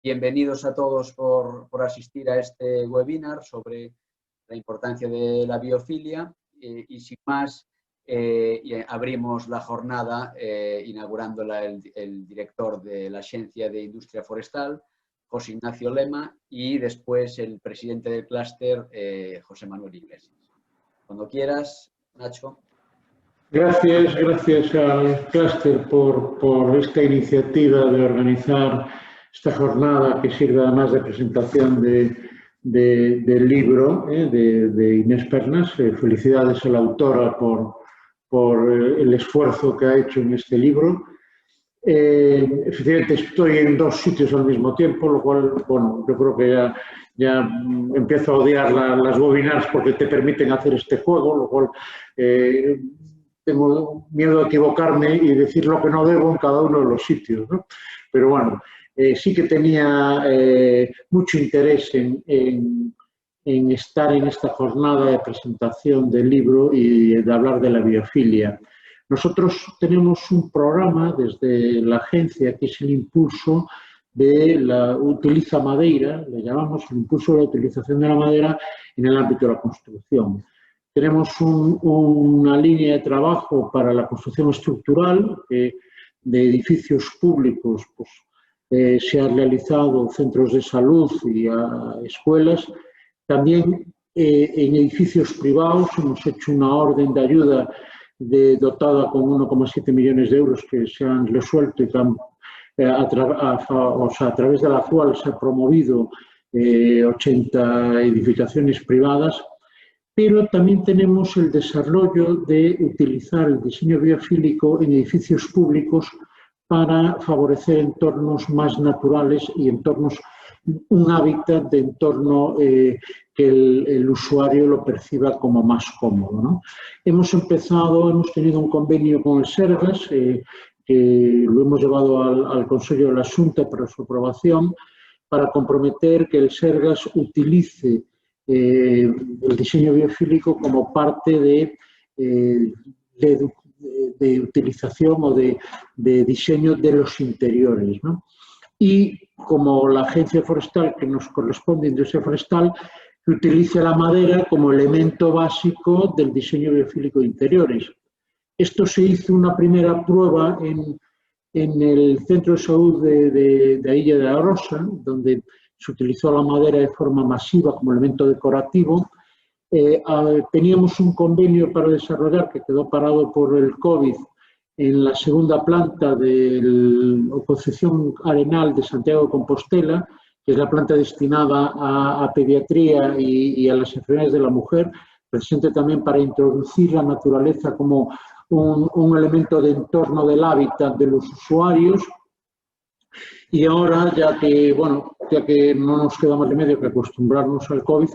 Bienvenidos a todos por asistir a este webinar sobre la importancia de la biofilia y sin más abrimos la jornada inaugurándola el director de la Agencia de Industria Forestal, José Ignacio Lema, y después el presidente del clúster, José Manuel Iglesias. Cuando quieras, Nacho. Gracias al clúster por esta iniciativa de organizar esta jornada que sirve además de presentación del libro de Inés Pernas. Felicidades a la autora por el esfuerzo que ha hecho en este libro. Efectivamente estoy en dos sitios al mismo tiempo, lo cual, bueno, yo creo que ya empiezo a odiar las webinars porque te permiten hacer este juego, lo cual tengo miedo a equivocarme y decir lo que no debo en cada uno de los sitios, ¿no? Pero bueno, sí que tenía mucho interés en estar en esta jornada de presentación del libro y de hablar de la biofilia. Nosotros tenemos un programa desde la agencia que es el impulso de la Utiliza Madeira, le llamamos el impulso de la utilización de la madera en el ámbito de la construcción. Tenemos una línea de trabajo para la construcción estructural de edificios públicos, pues, se han realizado centros de salud y escuelas. También en edificios privados hemos hecho una orden de ayuda dotada con 1,7 millones de euros que se han resuelto y que a través de la cual se ha promovido 80 edificaciones privadas. Pero también tenemos el desarrollo de utilizar el diseño biofílico en edificios públicos para favorecer entornos más naturales y un hábitat de entorno que el usuario lo perciba como más cómodo, ¿no? Hemos tenido un convenio con el Sergas, que lo hemos llevado al Consejo de la Xunta para su aprobación, para comprometer que el Sergas utilice el diseño biofílico como parte de utilización o de diseño de los interiores, ¿no? Y como la agencia forestal que nos corresponde, Industria Forestal, que utilice la madera como elemento básico del diseño biofílico de interiores. Esto se hizo una primera prueba en el Centro de Salud de Illa de Arosa, donde se utilizó la madera de forma masiva como elemento decorativo. Teníamos un convenio para desarrollar que quedó parado por el COVID en la segunda planta de la Concepción Arenal de Santiago de Compostela, que es la planta destinada a pediatría y a las enfermedades de la mujer, presente también para introducir la naturaleza como un elemento de entorno del hábitat de los usuarios. Y ahora, ya que no nos queda más remedio que acostumbrarnos al COVID,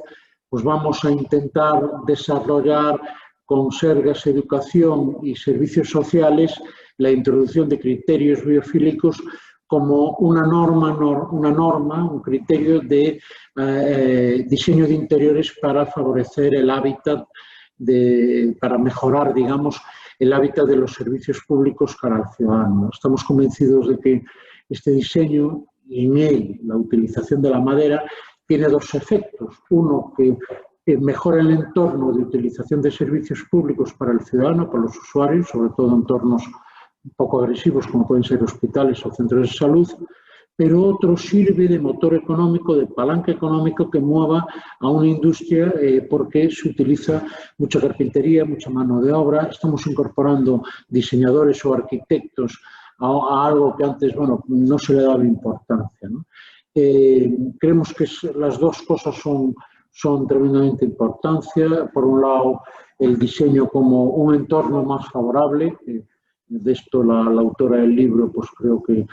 pues vamos a intentar desarrollar con Sergas Educación y Servicios Sociales la introducción de criterios biofílicos como una norma, un criterio de diseño de interiores para favorecer el hábitat, para mejorar, digamos, el hábitat de los servicios públicos cara al ciudadano. Estamos convencidos de que este diseño, y en él la utilización de la madera, tiene dos efectos. Uno, que mejora el entorno de utilización de servicios públicos para el ciudadano, para los usuarios, sobre todo en entornos un poco agresivos como pueden ser hospitales o centros de salud, pero otro sirve de motor económico, de palanca económico que mueva a una industria porque se utiliza mucha carpintería, mucha mano de obra. Estamos incorporando diseñadores o arquitectos a algo que antes, bueno, no se le daba importancia, ¿no? Creemos que las dos cosas son tremendamente importantes. Por un lado, el diseño como un entorno más favorable. De esto la autora del libro, pues creo que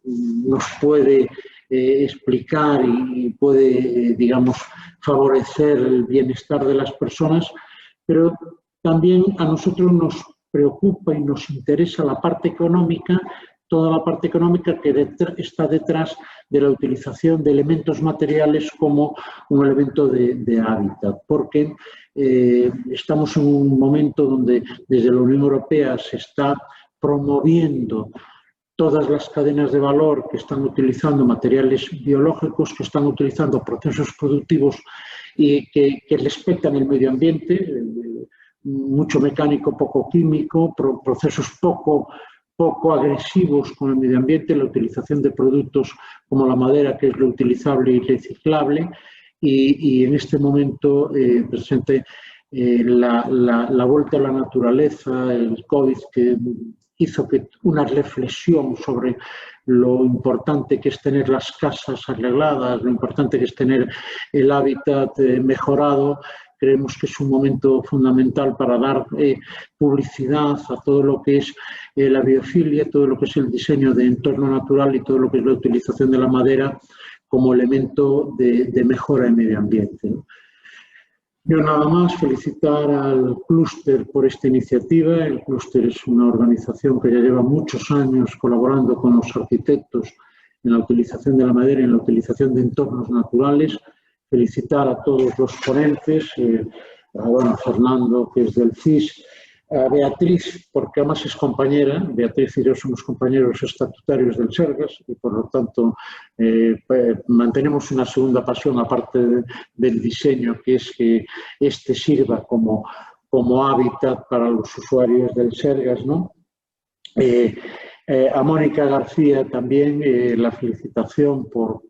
nos puede explicar y puede, digamos, favorecer el bienestar de las personas, pero también a nosotros nos preocupa y nos interesa la parte económica, toda la parte económica que está detrás de la utilización de elementos materiales como un elemento de hábitat, porque estamos en un momento donde desde la Unión Europea se está promoviendo todas las cadenas de valor que están utilizando materiales biológicos, que están utilizando procesos productivos y que respetan el medio ambiente, mucho mecánico, poco químico, procesos poco agresivos con el medio ambiente, la utilización de productos como la madera, que es reutilizable y reciclable, y en este momento presente la vuelta a la naturaleza, el COVID, que hizo que una reflexión sobre lo importante que es tener las casas arregladas, lo importante que es tener el hábitat mejorado. Creemos que es un momento fundamental para dar publicidad a todo lo que es la biofilia, todo lo que es el diseño de entorno natural y todo lo que es la utilización de la madera como elemento de mejora del medio ambiente, ¿no? Yo nada más felicitar al clúster por esta iniciativa. El clúster es una organización que ya lleva muchos años colaborando con los arquitectos en la utilización de la madera y en la utilización de entornos naturales. Felicitar a todos los ponentes, a Fernando, que es del CIS, a Beatriz, porque además es compañera. Beatriz y yo somos compañeros estatutarios del Sergas y por lo tanto mantenemos una segunda pasión aparte del diseño, que es que este sirva como hábitat para los usuarios del Sergas, ¿no? A Mónica García también la felicitación por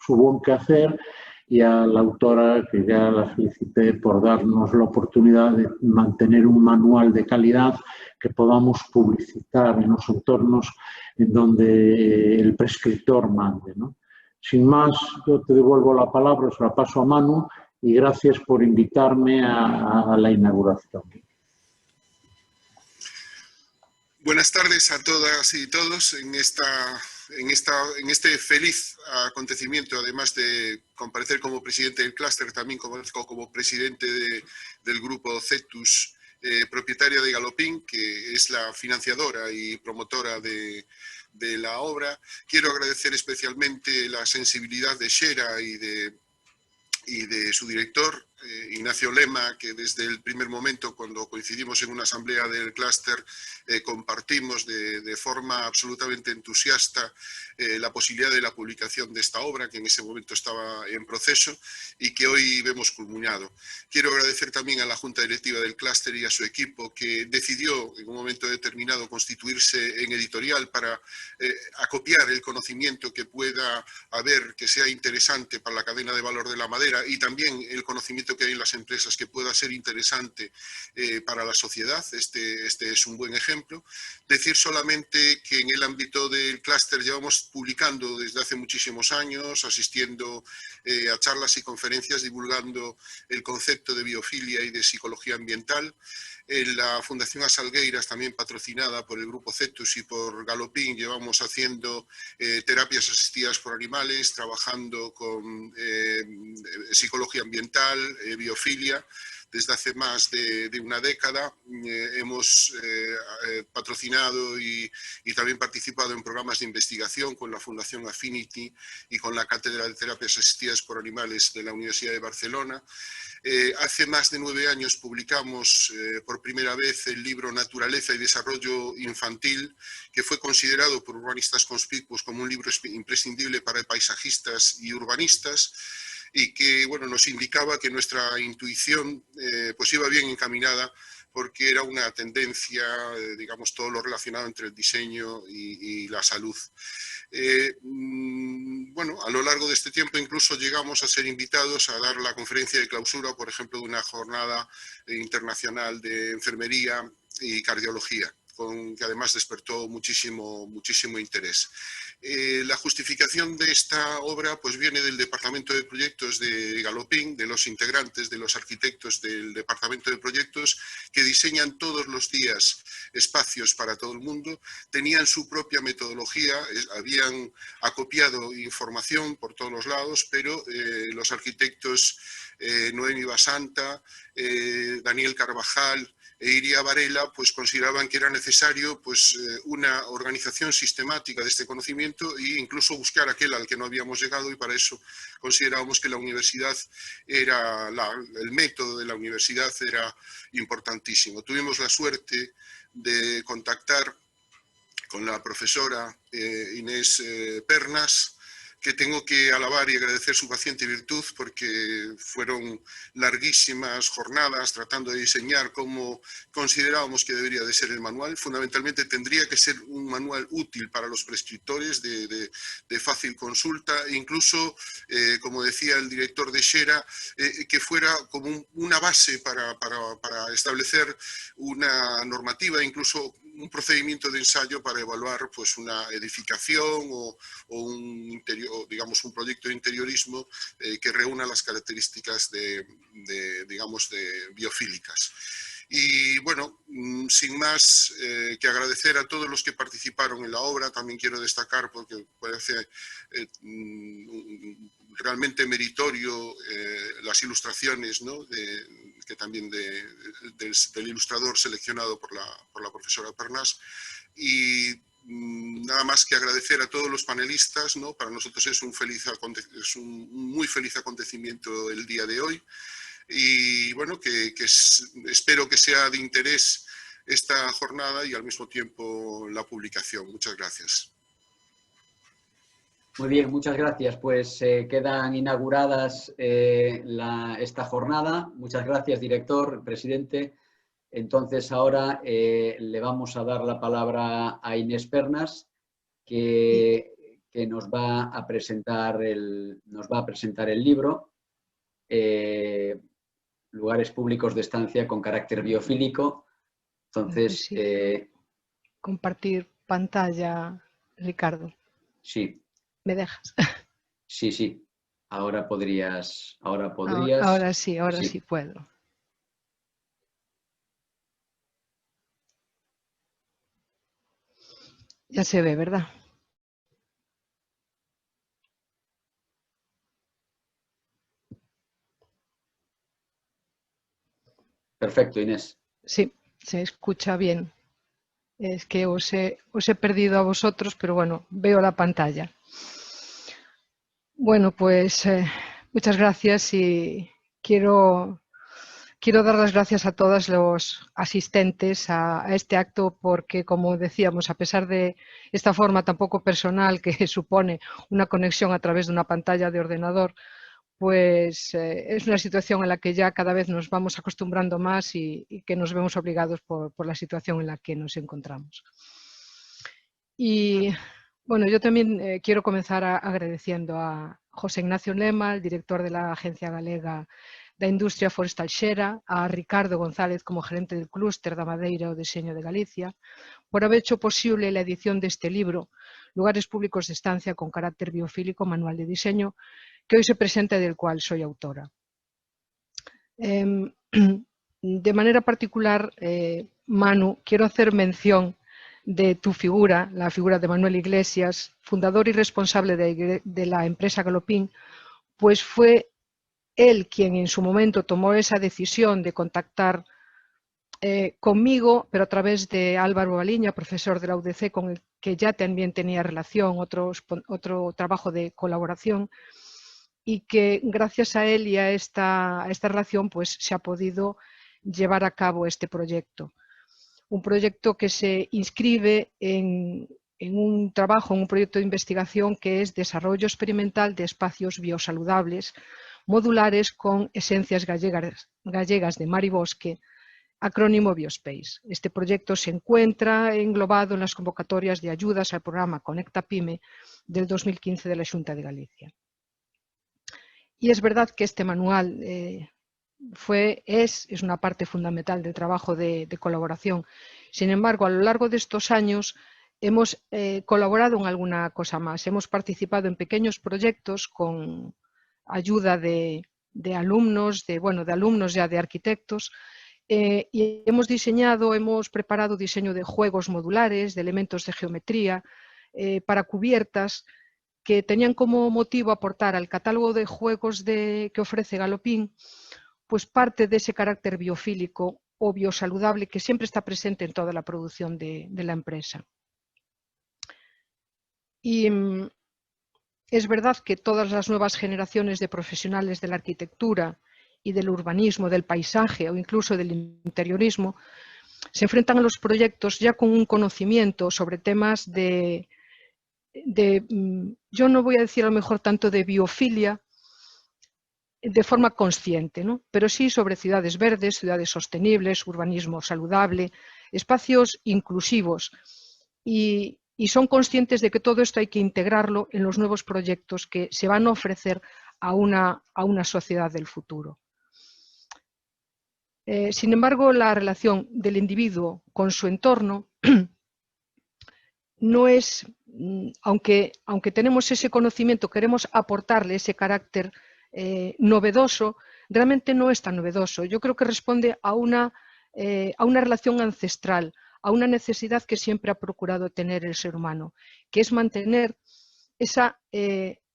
su buen quehacer, y a la autora, que ya la felicité por darnos la oportunidad de mantener un manual de calidad que podamos publicitar en los entornos en donde el prescriptor mande, ¿no? Sin más, yo te devuelvo la palabra, se la paso a Manu, y gracias por invitarme a la inauguración. Buenas tardes a todas y todos en este feliz acontecimiento. Además de comparecer como presidente del clúster, también como presidente del grupo Cetus, propietaria de Galopin, que es la financiadora y promotora de la obra. Quiero agradecer especialmente la sensibilidad de Xera y de su director, Ignacio Lema, que desde el primer momento, cuando coincidimos en una asamblea del clúster, compartimos de forma absolutamente entusiasta la posibilidad de la publicación de esta obra, que en ese momento estaba en proceso y que hoy vemos culminado. Quiero agradecer también a la Junta Directiva del clúster y a su equipo, que decidió en un momento determinado constituirse en editorial para acopiar el conocimiento que pueda haber, que sea interesante para la cadena de valor de la madera, y también el conocimiento que hay en las empresas que pueda ser interesante para la sociedad. Este es un buen ejemplo. Decir solamente que en el ámbito del clúster llevamos publicando desde hace muchísimos años, asistiendo a charlas y conferencias divulgando el concepto de biofilia y de psicología ambiental. En la Fundación Asalgueiras, también patrocinada por el Grupo Cetus y por Galopin, llevamos haciendo terapias asistidas por animales, trabajando con psicología ambiental, biofilia. Desde hace más de una década hemos patrocinado y también participado en programas de investigación con la Fundación Affinity y con la Cátedra de Terapias Asistidas por Animales de la Universidad de Barcelona. Hace más de 9 años publicamos por primera vez el libro Naturaleza y Desarrollo Infantil, que fue considerado por urbanistas conspicuos como un libro imprescindible para paisajistas y urbanistas, y que, bueno, nos indicaba que nuestra intuición pues iba bien encaminada, porque era una tendencia, digamos, todo lo relacionado entre el diseño y la salud. Bueno, a lo largo de este tiempo incluso llegamos a ser invitados a dar la conferencia de clausura, por ejemplo, de una jornada internacional de enfermería y cardiología, que además despertó muchísimo interés. La justificación de esta obra pues viene del Departamento de Proyectos de Galopin, de los integrantes, de los arquitectos del Departamento de Proyectos, que diseñan todos los días espacios para todo el mundo. Tenían su propia metodología, habían acopiado información por todos los lados, pero los arquitectos Noemi Basanta, Daniel Carvajal e Iria Varela pues consideraban que era necesario pues una organización sistemática de este conocimiento e incluso buscar aquel al que no habíamos llegado, y para eso considerábamos que la universidad era, el método de la universidad era importantísimo. Tuvimos la suerte de contactar con la profesora Inés Pernas, que tengo que alabar y agradecer su paciente virtud, porque fueron larguísimas jornadas tratando de diseñar cómo considerábamos que debería de ser el manual. Fundamentalmente tendría que ser un manual útil para los prescriptores, de fácil consulta, e incluso, como decía el director de Xera, que fuera como una base para establecer una normativa, incluso un procedimiento de ensayo para evaluar pues, una edificación o digamos, un proyecto de interiorismo que reúna las características digamos, de biofílicas. Y bueno, sin más que agradecer a todos los que participaron en la obra, también quiero destacar, porque parece realmente meritorio las ilustraciones, ¿no? que también del ilustrador seleccionado por la profesora Pernas. Y nada más que agradecer a todos los panelistas, ¿no? Para nosotros es un muy feliz acontecimiento el día de hoy. Y bueno, espero que sea de interés esta jornada y al mismo tiempo la publicación. Muchas gracias. Muy bien, muchas gracias. Pues quedan inauguradas esta jornada. Muchas gracias, director, presidente. Entonces ahora le vamos a dar la palabra a Inés Pernas, que nos va a presentar el libro Lugares públicos de estancia con carácter biofílico. Entonces, compartir pantalla, Ricardo. Sí. ¿Me dejas? Sí. Ahora podrías. Ahora sí puedo. Ya se ve, ¿verdad? Perfecto, Inés. Sí, se escucha bien. Es que os he perdido a vosotros, pero bueno, veo la pantalla. Bueno, pues muchas gracias y quiero dar las gracias a todos los asistentes a este acto porque, como decíamos, a pesar de esta forma tan poco personal que supone una conexión a través de una pantalla de ordenador, pues es una situación en la que ya cada vez nos vamos acostumbrando más y que nos vemos obligados por la situación en la que nos encontramos. Y bueno, yo también quiero comenzar agradeciendo a José Ignacio Lema, el director de la Agencia Galega da Industria Forestal Xera, a Ricardo González como gerente del clúster da Madeira o Diseño de Galicia, por haber hecho posible la edición de este libro, Lugares públicos de estancia con carácter biofílico, manual de diseño, que hoy se presenta y del cual soy autora. De manera particular, Manu, quiero hacer mención de tu figura, la figura de Manuel Iglesias, fundador y responsable de la empresa Galopín, pues fue él quien en su momento tomó esa decisión de contactar conmigo, pero a través de Álvaro Baliña, profesor de la UDC, con el que ya también tenía relación, otro trabajo de colaboración, y que gracias a él y a esta relación pues, se ha podido llevar a cabo este proyecto. Un proyecto que se inscribe en un trabajo, en un proyecto de investigación que es desarrollo experimental de espacios biosaludables modulares con esencias gallegas de mar y bosque, acrónimo Biospace. Este proyecto se encuentra englobado en las convocatorias de ayudas al programa Conecta Pyme del 2015 de la Xunta de Galicia. Y es verdad que este manual es una parte fundamental del trabajo de colaboración. Sin embargo, a lo largo de estos años hemos colaborado en alguna cosa más. Hemos participado en pequeños proyectos con ayuda de alumnos, de arquitectos, y hemos preparado diseño de juegos modulares, de elementos de geometría, para cubiertas, que tenían como motivo aportar al catálogo de juegos que ofrece Galopín pues parte de ese carácter biofílico o biosaludable que siempre está presente en toda la producción de la empresa. Y es verdad que todas las nuevas generaciones de profesionales de la arquitectura y del urbanismo, del paisaje o incluso del interiorismo se enfrentan a los proyectos ya con un conocimiento sobre temas yo no voy a decir a lo mejor tanto de biofilia de forma consciente, ¿no? Pero sí sobre ciudades verdes, ciudades sostenibles, urbanismo saludable, espacios inclusivos, y son conscientes de que todo esto hay que integrarlo en los nuevos proyectos que se van a ofrecer a una sociedad del futuro. Sin embargo, la relación del individuo con su entorno no es, aunque tenemos ese conocimiento, queremos aportarle ese carácter novedoso, realmente no es tan novedoso. Yo creo que responde a una relación ancestral, a una necesidad que siempre ha procurado tener el ser humano, que es mantener esa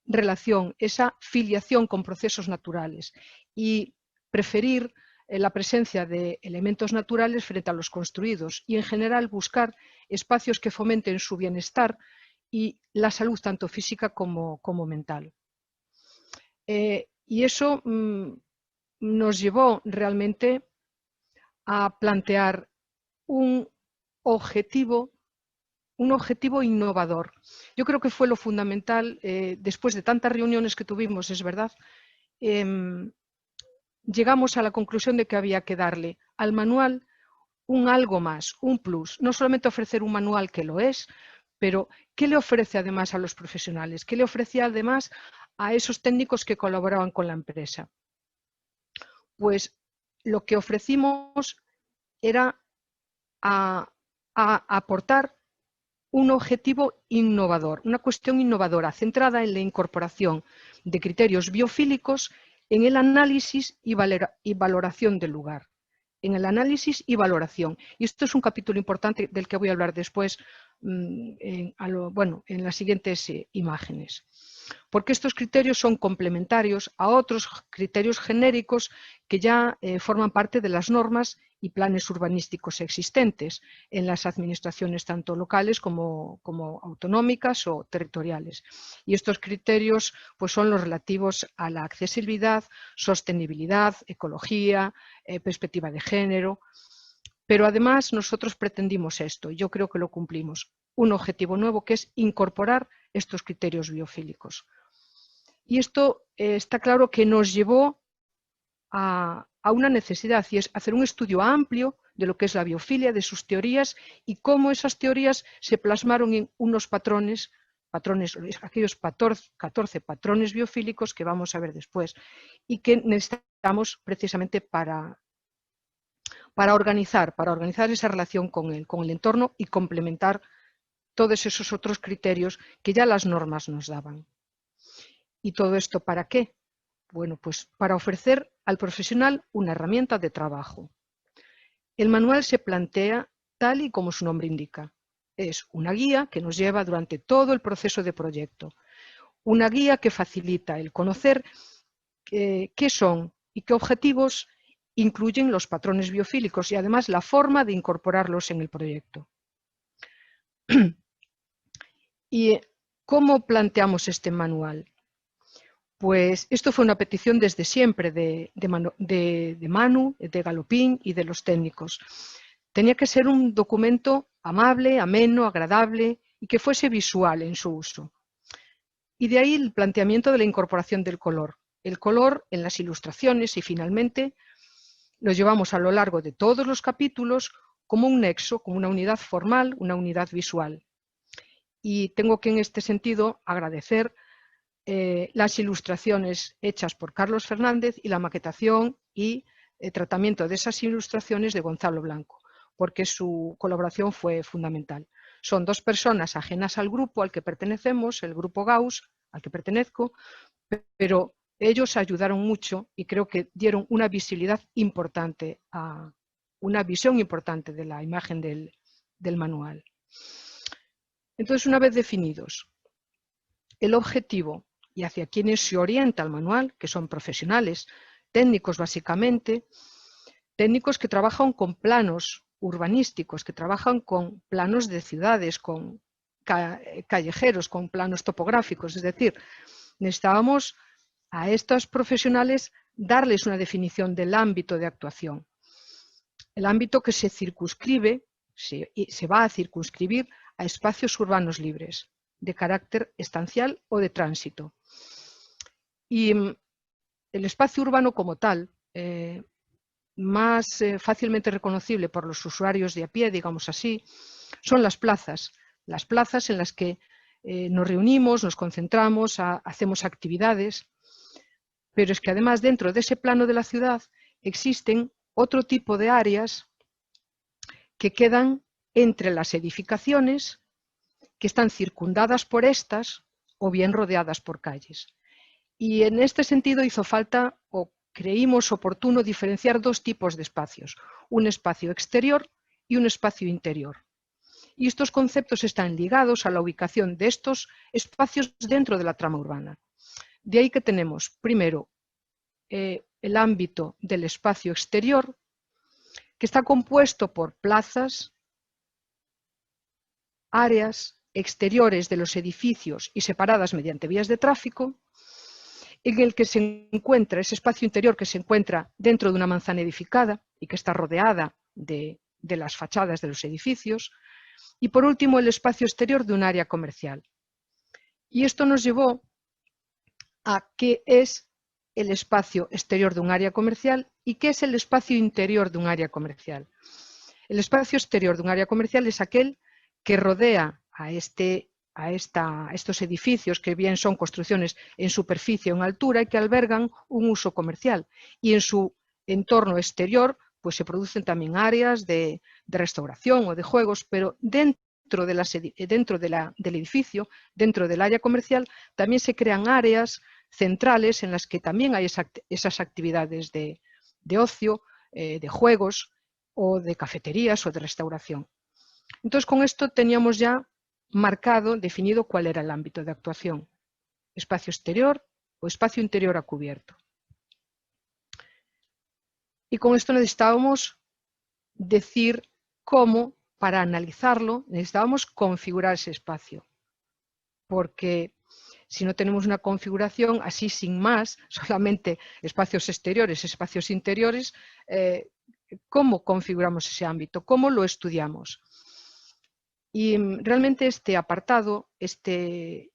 relación, esa filiación con procesos naturales y preferir la presencia de elementos naturales frente a los construidos y en general buscar espacios que fomenten su bienestar y la salud tanto física como mental. Y eso nos llevó realmente a plantear un objetivo innovador. Yo creo que fue lo fundamental, después de tantas reuniones que tuvimos, es verdad, llegamos a la conclusión de que había que darle al manual un algo más, un plus. No solamente ofrecer un manual que lo es, pero ¿qué le ofrece además a los profesionales? ¿Qué le ofrecía además a esos técnicos que colaboraban con la empresa? Pues lo que ofrecimos era aportar un objetivo innovador, una cuestión innovadora centrada en la incorporación de criterios biofílicos en el análisis y valoración del lugar. En el análisis y valoración. Y esto es un capítulo importante del que voy a hablar después en las siguientes imágenes. Porque estos criterios son complementarios a otros criterios genéricos que ya forman parte de las normas y planes urbanísticos existentes en las administraciones tanto locales como autonómicas o territoriales. Y estos criterios pues, son los relativos a la accesibilidad, sostenibilidad, ecología, perspectiva de género. Pero además nosotros pretendimos esto, y yo creo que lo cumplimos, un objetivo nuevo que es incorporar estos criterios biofílicos. Y esto está claro que nos llevó a una necesidad, y es hacer un estudio amplio de lo que es la biofilia, de sus teorías y cómo esas teorías se plasmaron en unos patrones, aquellos 14 patrones biofílicos que vamos a ver después y que necesitamos precisamente para organizar esa relación con el entorno y complementar todos esos otros criterios que ya las normas nos daban. ¿Y todo esto para qué? Bueno, pues para ofrecer al profesional una herramienta de trabajo. El manual se plantea tal y como su nombre indica. Es una guía que nos lleva durante todo el proceso de proyecto. Una guía que facilita el conocer qué son y qué objetivos incluyen los patrones biofílicos y además la forma de incorporarlos en el proyecto. ¿Y cómo planteamos este manual? Pues esto fue una petición desde siempre de Manu, de Galopin y de los técnicos. Tenía que ser un documento amable, ameno, agradable y que fuese visual en su uso. Y de ahí el planteamiento de la incorporación del color. El color en las ilustraciones y finalmente lo llevamos a lo largo de todos los capítulos como un nexo, como una unidad formal, una unidad visual. Y tengo que en este sentido agradecer las ilustraciones hechas por Carlos Fernández y la maquetación y tratamiento de esas ilustraciones de Gonzalo Blanco, porque su colaboración fue fundamental. Son dos personas ajenas al grupo al que pertenecemos, el grupo Gauss, al que pertenezco, pero ellos ayudaron mucho y creo que dieron una visibilidad importante, una visión importante de la imagen del manual. Entonces, una vez definidos el objetivo y hacia quienes se orienta el manual, que son profesionales, técnicos básicamente, técnicos que trabajan con planos urbanísticos, que trabajan con planos de ciudades, con callejeros, con planos topográficos, es decir, necesitábamos a estos profesionales darles una definición del ámbito de actuación. el ámbito que se circunscribe, se va a circunscribir a espacios urbanos libres, de carácter estancial o de tránsito. Y el espacio urbano como tal, más fácilmente reconocible por los usuarios de a pie, digamos así, son las plazas en las que nos reunimos, nos concentramos, hacemos actividades, pero es que además dentro de ese plano de la ciudad existen otro tipo de áreas que quedan entre las edificaciones, que están circundadas por estas o bien rodeadas por calles. Y en este sentido hizo falta, o creímos oportuno, diferenciar dos tipos de espacios, un espacio exterior y un espacio interior. Y estos conceptos están ligados a la ubicación de estos espacios dentro de la trama urbana. De ahí que tenemos, primero, el ámbito del espacio exterior, que está compuesto por plazas, áreas exteriores de los edificios y separadas mediante vías de tráfico, en el que se encuentra ese espacio interior que se encuentra dentro de una manzana edificada y que está rodeada de las fachadas de los edificios, y por último el espacio exterior de un área comercial. Y esto nos llevó a qué es el espacio exterior de un área comercial y qué es el espacio interior de un área comercial. El espacio exterior de un área comercial es aquel que rodea a estos edificios, que bien son construcciones en superficie o en altura y que albergan un uso comercial. Y en su entorno exterior pues se producen también áreas de restauración o de juegos, pero dentro del edificio, dentro del área comercial, también se crean áreas centrales en las que también hay esas actividades de ocio, de juegos o de cafeterías o de restauración. Entonces, con esto teníamos ya marcado, definido cuál era el ámbito de actuación, espacio exterior o espacio interior a cubierto. Y con esto necesitábamos decir cómo, para analizarlo, necesitábamos configurar ese espacio, porque si no tenemos una configuración así sin más, solamente espacios exteriores, espacios interiores, ¿cómo configuramos ese ámbito? ¿Cómo lo estudiamos? Y realmente este apartado, este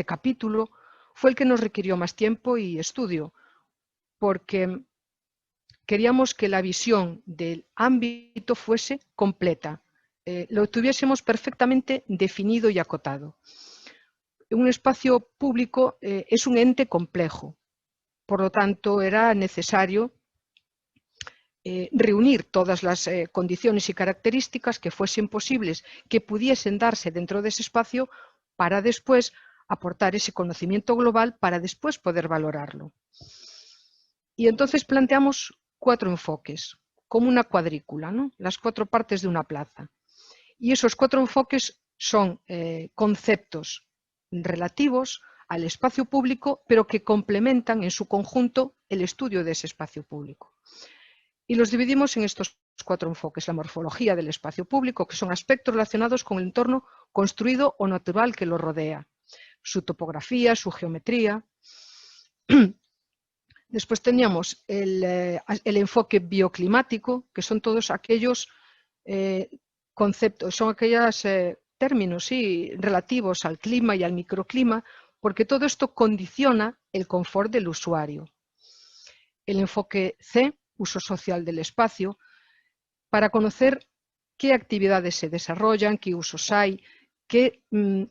capítulo, fue el que nos requirió más tiempo y estudio, porque queríamos que la visión del ámbito fuese completa, lo tuviésemos perfectamente definido y acotado. Un espacio público es un ente complejo, por lo tanto era necesario reunir todas las condiciones y características que fuesen posibles, que pudiesen darse dentro de ese espacio para después aportar ese conocimiento global para después poder valorarlo. Y entonces planteamos 4 enfoques, como una cuadrícula, ¿no? Las 4 partes de una plaza. Y esos 4 enfoques son conceptos relativos al espacio público, pero que complementan en su conjunto el estudio de ese espacio público. Y los dividimos en estos 4 enfoques: la morfología del espacio público, que son aspectos relacionados con el entorno construido o natural que lo rodea, su topografía, su geometría. Después teníamos el enfoque bioclimático, que son todos aquellos conceptos, son aquellos términos relativos al clima y al microclima, porque todo esto condiciona el confort del usuario. El enfoque C, uso social del espacio, para conocer qué actividades se desarrollan, qué usos hay, qué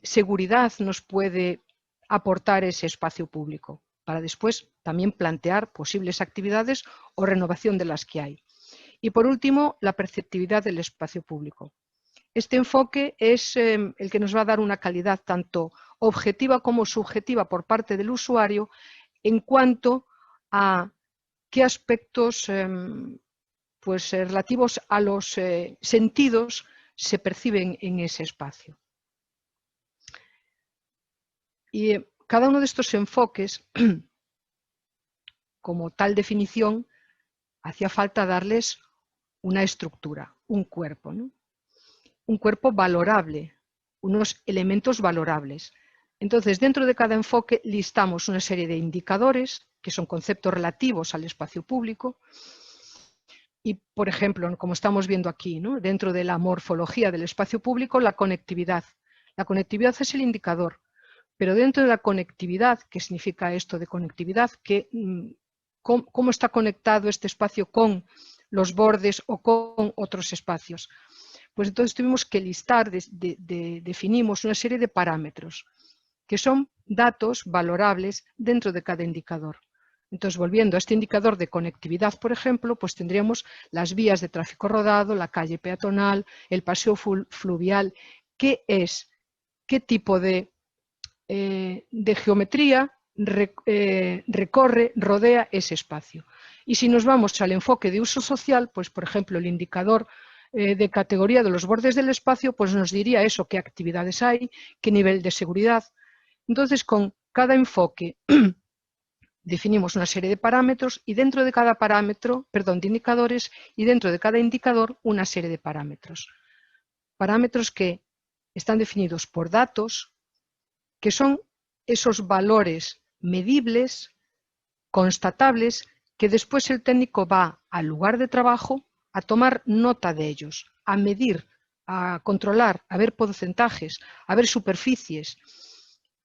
seguridad nos puede aportar ese espacio público, para después también plantear posibles actividades o renovación de las que hay. Y por último, la perceptividad del espacio público. Este enfoque es el que nos va a dar una calidad tanto objetiva como subjetiva por parte del usuario en cuanto a qué aspectos relativos a los sentidos se perciben en ese espacio. Y cada uno de estos enfoques, como tal definición, hacía falta darles una estructura, un cuerpo, ¿no? Un cuerpo valorable, unos elementos valorables. Entonces, dentro de cada enfoque listamos una serie de indicadores, que son conceptos relativos al espacio público, Y, por ejemplo, como estamos viendo aquí, ¿no? Dentro de la morfología del espacio público, la conectividad. La conectividad es el indicador, pero dentro de la conectividad, ¿qué significa esto de conectividad? ¿Cómo está conectado este espacio con los bordes o con otros espacios? Pues entonces tuvimos que listar, definimos una serie de parámetros que son datos valorables dentro de cada indicador. Entonces, volviendo a este indicador de conectividad, por ejemplo, pues tendríamos las vías de tráfico rodado, la calle peatonal, el paseo fluvial. ¿Qué es? ¿Qué tipo de geometría recorre, rodea ese espacio? Y si nos vamos al enfoque de uso social, pues por ejemplo el indicador de categoría de los bordes del espacio, pues nos diría eso, qué actividades hay, qué nivel de seguridad. Entonces, con cada enfoque definimos una serie de parámetros y dentro de cada parámetro, perdón, de indicadores, y dentro de cada indicador una serie de parámetros. Parámetros que están definidos por datos, que son esos valores medibles, constatables, que después el técnico va al lugar de trabajo a tomar nota de ellos, a medir, a controlar, a ver porcentajes, a ver superficies.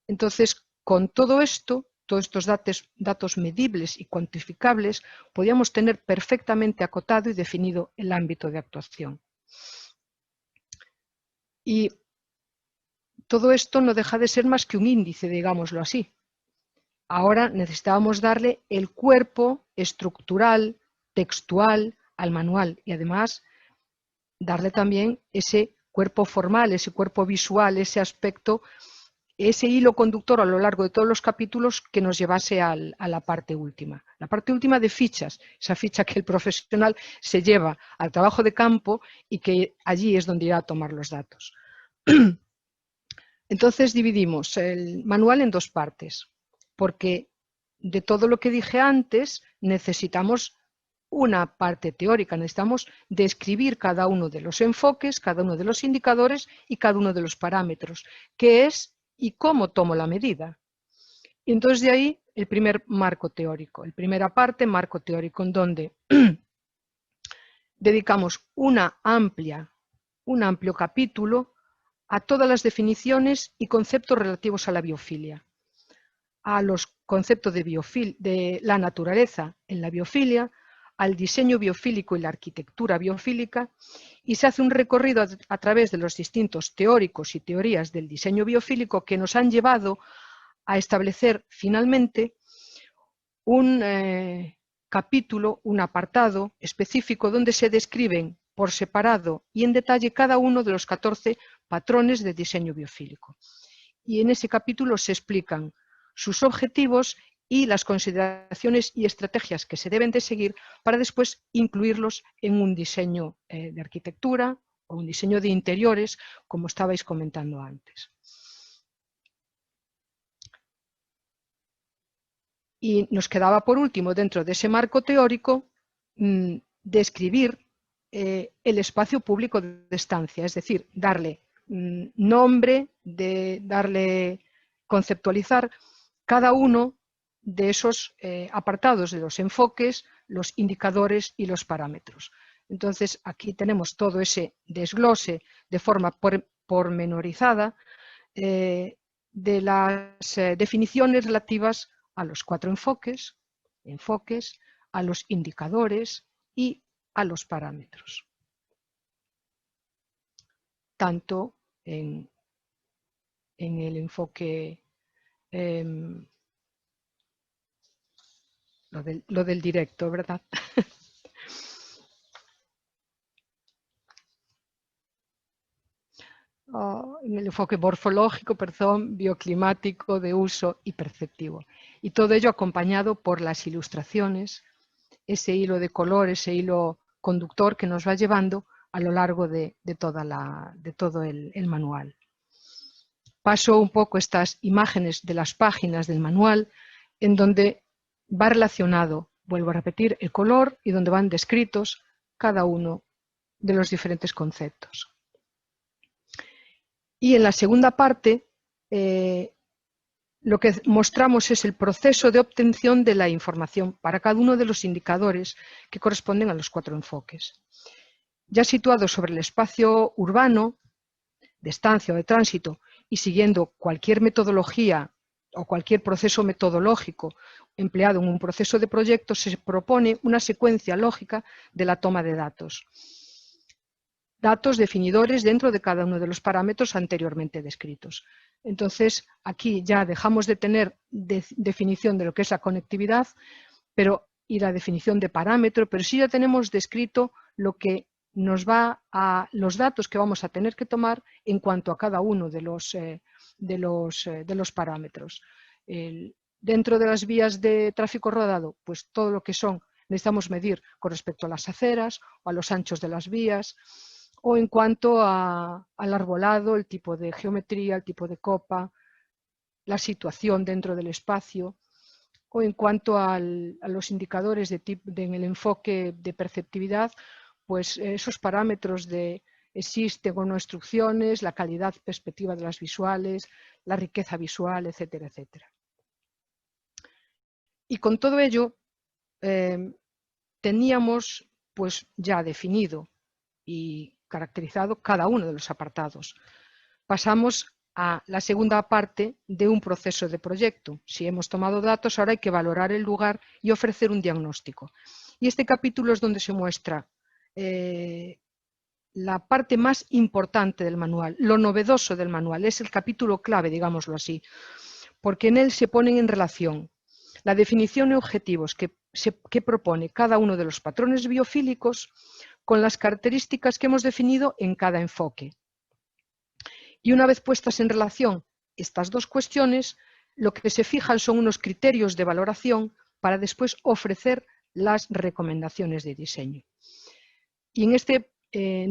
Entonces, con todo esto, todos estos datos medibles y cuantificables, podíamos tener perfectamente acotado y definido el ámbito de actuación. Y todo esto no deja de ser más que un índice, digámoslo así. Ahora necesitábamos darle el cuerpo estructural, textual al manual y además darle también ese cuerpo formal, ese cuerpo visual, ese aspecto, ese hilo conductor a lo largo de todos los capítulos que nos llevase a la parte última. La parte última de fichas, esa ficha que el profesional se lleva al trabajo de campo y que allí es donde irá a tomar los datos. Entonces dividimos el manual en dos partes, porque de todo lo que dije antes necesitamos una parte teórica, necesitamos describir cada uno de los enfoques, cada uno de los indicadores y cada uno de los parámetros, qué es y cómo tomo la medida. Y entonces de ahí el primer marco teórico, la primera parte, marco teórico, en donde dedicamos un amplio capítulo a todas las definiciones y conceptos relativos a la biofilia, a los conceptos de la naturaleza en la biofilia, al diseño biofílico y la arquitectura biofílica, y se hace un recorrido a través de los distintos teóricos y teorías del diseño biofílico que nos han llevado a establecer finalmente un capítulo, un apartado específico donde se describen por separado y en detalle cada uno de los 14 patrones de diseño biofílico. Y en ese capítulo se explican sus objetivos y las consideraciones y estrategias que se deben de seguir para después incluirlos en un diseño de arquitectura o un diseño de interiores, como estabais comentando antes. Y nos quedaba por último, dentro de ese marco teórico, describir el espacio público de estancia, es decir, darle nombre, darle conceptualizar cada uno de esos apartados de los enfoques, los indicadores y los parámetros. Entonces, aquí tenemos todo ese desglose de forma pormenorizada de las definiciones relativas a los 4 enfoques, a los indicadores y a los parámetros. Tanto en el enfoque, lo del directo, ¿verdad? En el enfoque morfológico, perdón, bioclimático, de uso y perceptivo. Y todo ello acompañado por las ilustraciones, ese hilo de color, ese hilo conductor que nos va llevando a lo largo de todo el manual. Paso un poco estas imágenes de las páginas del manual en donde va relacionado, vuelvo a repetir, el color y donde van descritos cada uno de los diferentes conceptos. Y en la segunda parte, lo que mostramos es el proceso de obtención de la información para cada uno de los indicadores que corresponden a los 4 enfoques. Ya situados sobre el espacio urbano, de estancia o de tránsito, y siguiendo cualquier metodología o cualquier proceso metodológico empleado en un proceso de proyecto, se propone una secuencia lógica de la toma de datos. Datos definidores dentro de cada uno de los parámetros anteriormente descritos. Entonces, aquí ya dejamos de tener definición de lo que es la conectividad y la definición de parámetro, pero sí ya tenemos descrito lo que nos va a los datos que vamos a tener que tomar en cuanto a cada uno de los parámetros. Dentro de las vías de tráfico rodado, pues todo lo que necesitamos medir con respecto a las aceras o a los anchos de las vías, o en cuanto al arbolado, el tipo de geometría, el tipo de copa, la situación dentro del espacio, o en cuanto a los indicadores en el enfoque de perceptividad, pues esos parámetros de existen o no instrucciones, la calidad perspectiva de las visuales, la riqueza visual, etcétera, etcétera. Y con todo ello teníamos pues ya definido y caracterizado cada uno de los apartados. Pasamos a la segunda parte de un proceso de proyecto. Si hemos tomado datos, ahora hay que valorar el lugar y ofrecer un diagnóstico. Y este capítulo es donde se muestra la parte más importante del manual, lo novedoso del manual, es el capítulo clave, digámoslo así, porque en él se ponen en relación la definición de objetivos que propone cada uno de los patrones biofílicos con las características que hemos definido en cada enfoque. Y una vez puestas en relación estas dos cuestiones, lo que se fijan son unos criterios de valoración para después ofrecer las recomendaciones de diseño. Y en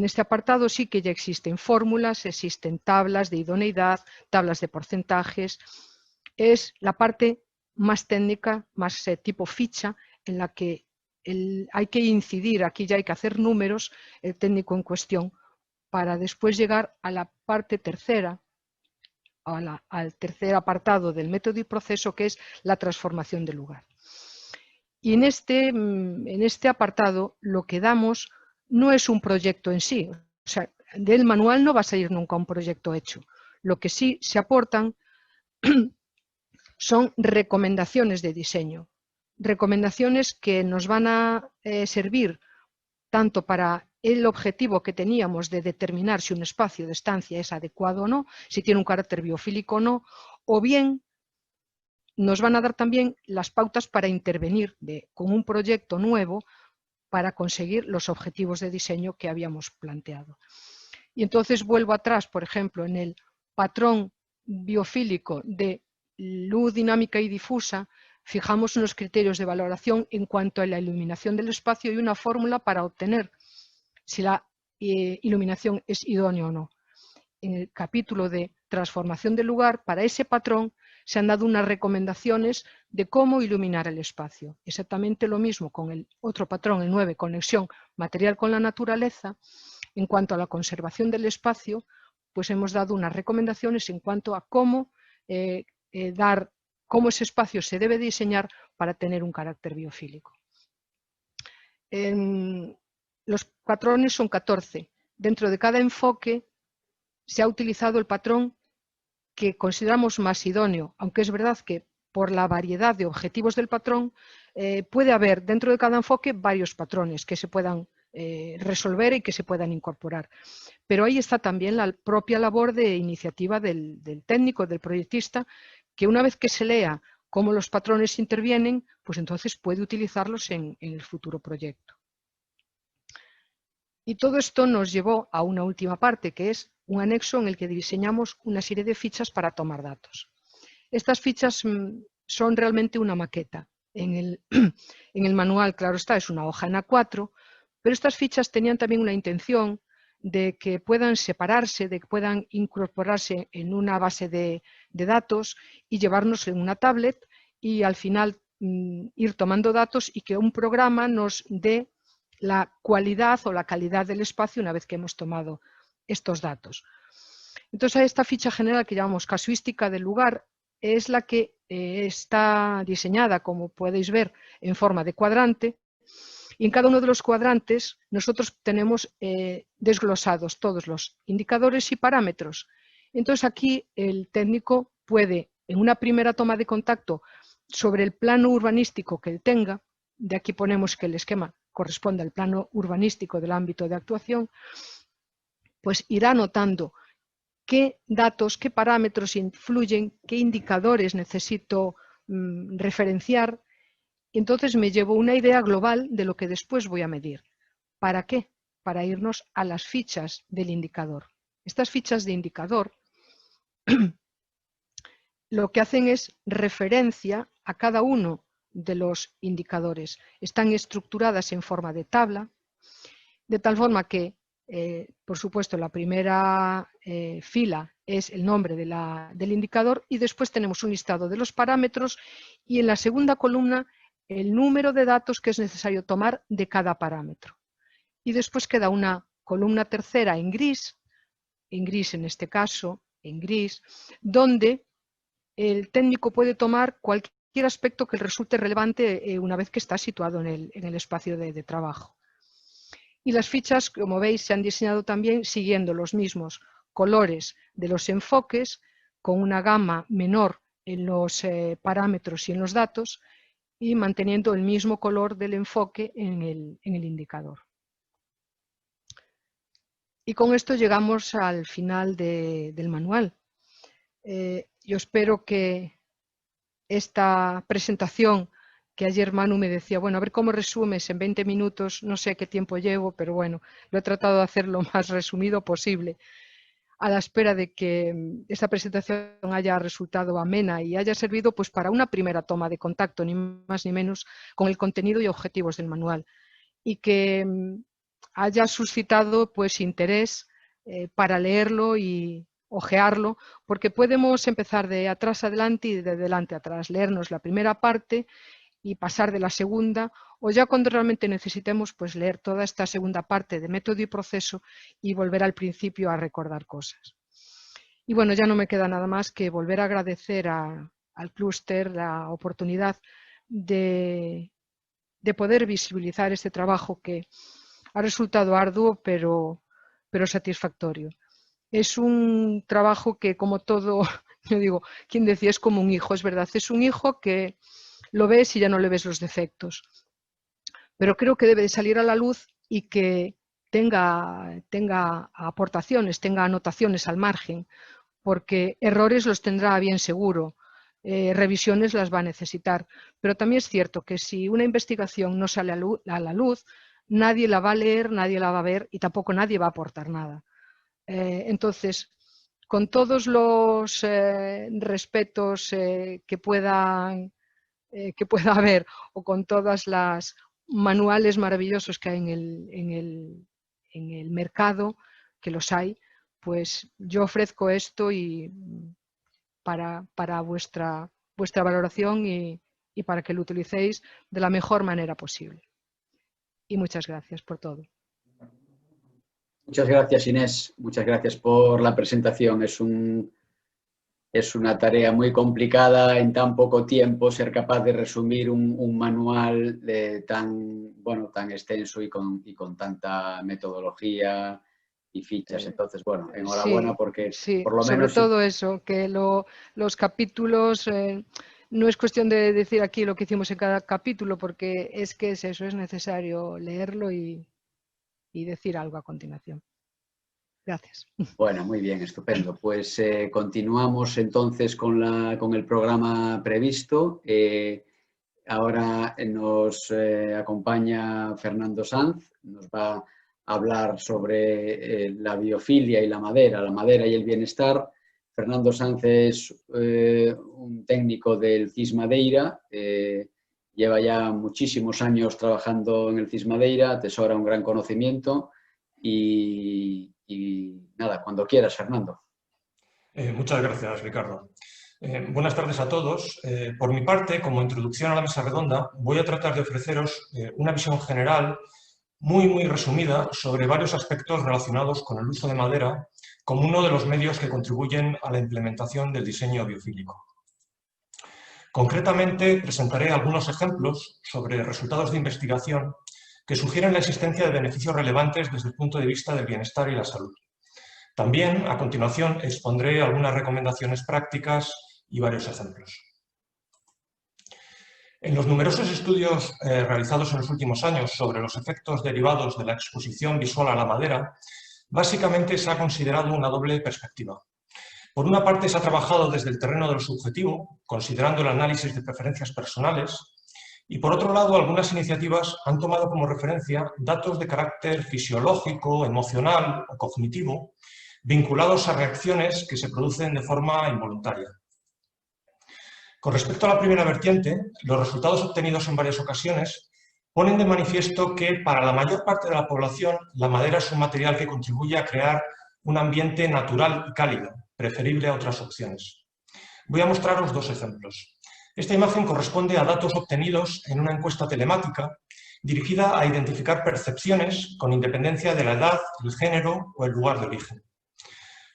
este apartado sí que ya existen fórmulas, existen tablas de idoneidad, tablas de porcentajes. Es la parte más técnica, más tipo ficha, en la que hay que incidir, aquí ya hay que hacer números, el técnico en cuestión, para después llegar a la parte tercera, al tercer apartado del método y proceso, que es la transformación del lugar. Y en este apartado lo que damos no es un proyecto en sí, o sea, del manual no va a salir nunca un proyecto hecho. Lo que sí se aportan son recomendaciones de diseño, recomendaciones que nos van a servir tanto para el objetivo que teníamos de determinar si un espacio de estancia es adecuado o no, si tiene un carácter biofílico o no, o bien nos van a dar también las pautas para intervenir con un proyecto nuevo para conseguir los objetivos de diseño que habíamos planteado. Y entonces vuelvo atrás, por ejemplo, en el patrón biofílico de luz dinámica y difusa, fijamos unos criterios de valoración en cuanto a la iluminación del espacio y una fórmula para obtener si la iluminación es idónea o no. En el capítulo de transformación del lugar, para ese patrón se han dado unas recomendaciones de cómo iluminar el espacio. Exactamente lo mismo con el otro patrón, el 9, conexión material con la naturaleza. En cuanto a la conservación del espacio, pues hemos dado unas recomendaciones en cuanto a cómo cómo ese espacio se debe diseñar para tener un carácter biofílico. Los patrones son 14. Dentro de cada enfoque se ha utilizado el patrón que consideramos más idóneo, aunque es verdad que por la variedad de objetivos del patrón puede haber dentro de cada enfoque varios patrones que se puedan resolver y que se puedan incorporar. Pero ahí está también la propia labor de iniciativa del técnico, del proyectista, que una vez que se lea cómo los patrones intervienen, pues entonces puede utilizarlos en el futuro proyecto. Y todo esto nos llevó a una última parte, que es un anexo en el que diseñamos una serie de fichas para tomar datos. Estas fichas son realmente una maqueta. En el manual, claro está, es una hoja en A4, pero estas fichas tenían también una intención de que puedan separarse, de que puedan incorporarse en una base de datos y llevarnos en una tablet y al final ir tomando datos y que un programa nos dé la cualidad o la calidad del espacio una vez que hemos tomado estos datos. Entonces, a esta ficha general que llamamos casuística del lugar es la que está diseñada, como podéis ver, en forma de cuadrante, y en cada uno de los cuadrantes nosotros tenemos desglosados todos los indicadores y parámetros. Entonces aquí el técnico puede, en una primera toma de contacto sobre el plano urbanístico que él tenga, de aquí ponemos que el esquema corresponde al plano urbanístico del ámbito de actuación, pues irá notando qué datos, qué parámetros influyen, qué indicadores necesito referenciar. Y entonces me llevo una idea global de lo que después voy a medir. ¿Para qué? Para irnos a las fichas del indicador. Estas fichas de indicador lo que hacen es referencia a cada uno de los indicadores. Están estructuradas en forma de tabla, de tal forma que, por supuesto, la primera fila es el nombre del indicador y después tenemos un listado de los parámetros y en la segunda columna el número de datos que es necesario tomar de cada parámetro. Y después queda una columna tercera en gris en este caso, en gris, donde el técnico puede tomar cualquier aspecto que le resulte relevante una vez que está situado en el espacio de trabajo. Y las fichas, como veis, se han diseñado también siguiendo los mismos colores de los enfoques, con una gama menor en los parámetros y en los datos, y manteniendo el mismo color del enfoque en el indicador. Y con esto llegamos al final del manual. Yo espero que esta presentación, que ayer Manu me decía, bueno, a ver cómo resumes en 20 minutos, no sé qué tiempo llevo, pero bueno, lo he tratado de hacer lo más resumido posible, a la espera de que esta presentación haya resultado amena y haya servido pues para una primera toma de contacto, ni más ni menos, con el contenido y objetivos del manual, y que haya suscitado pues interés para leerlo y ojearlo, porque podemos empezar de atrás adelante y de adelante atrás, leernos la primera parte y pasar de la segunda, o ya cuando realmente necesitemos pues leer toda esta segunda parte de método y proceso y volver al principio a recordar cosas. Y bueno, ya no me queda nada más que volver a agradecer al clúster la oportunidad de poder visibilizar este trabajo que ha resultado arduo pero satisfactorio. Es un trabajo que, como todo, yo digo, quien decía, es como un hijo, es verdad, es un hijo que lo ves y ya no le ves los defectos. Pero creo que debe de salir a la luz y que tenga aportaciones, tenga anotaciones al margen, porque errores los tendrá bien seguro, revisiones las va a necesitar. Pero también es cierto que si una investigación no sale a la luz, nadie la va a leer, nadie la va a ver y tampoco nadie va a aportar nada. Entonces, con todos los respetos que pueda haber o con todas las manuales maravillosos que hay en el mercado, que los hay, pues yo ofrezco esto y para vuestra valoración y para que lo utilicéis de la mejor manera posible. Y muchas gracias por todo. Muchas gracias, Inés. Muchas gracias por la presentación. Es una tarea muy complicada en tan poco tiempo ser capaz de resumir un manual tan extenso y con tanta metodología y fichas. Entonces, bueno, enhorabuena porque por lo menos... Sobre todo eso, que los capítulos... no es cuestión de decir aquí lo que hicimos en cada capítulo, porque es que es eso, es necesario leerlo y decir algo a continuación. Gracias. Bueno, muy bien, estupendo. Pues continuamos entonces con el programa previsto. Ahora nos acompaña Fernando Sanz, nos va a hablar sobre la biofilia y la madera y el bienestar. Fernando Sanz es un técnico del CIS Madeira, lleva ya muchísimos años trabajando en el CIS Madeira, atesora un gran conocimiento y nada, cuando quieras, Fernando. Muchas gracias, Ricardo. Buenas tardes a todos. Por mi parte, como introducción a la mesa redonda, voy a tratar de ofreceros una visión general muy resumida sobre varios aspectos relacionados con el uso de madera como uno de los medios que contribuyen a la implementación del diseño biofílico. Concretamente, presentaré algunos ejemplos sobre resultados de investigación que sugieren la existencia de beneficios relevantes desde el punto de vista del bienestar y la salud. También, a continuación, expondré algunas recomendaciones prácticas y varios ejemplos. En los numerosos estudios realizados en los últimos años sobre los efectos derivados de la exposición visual a la madera, básicamente se ha considerado una doble perspectiva. Por una parte, se ha trabajado desde el terreno de lo subjetivo, considerando el análisis de preferencias personales, y por otro lado, algunas iniciativas han tomado como referencia datos de carácter fisiológico, emocional o cognitivo, vinculados a reacciones que se producen de forma involuntaria. Con respecto a la primera vertiente, los resultados obtenidos en varias ocasiones ponen de manifiesto que para la mayor parte de la población la madera es un material que contribuye a crear un ambiente natural y cálido, preferible a otras opciones. Voy a mostraros dos ejemplos. Esta imagen corresponde a datos obtenidos en una encuesta telemática dirigida a identificar percepciones con independencia de la edad, el género o el lugar de origen.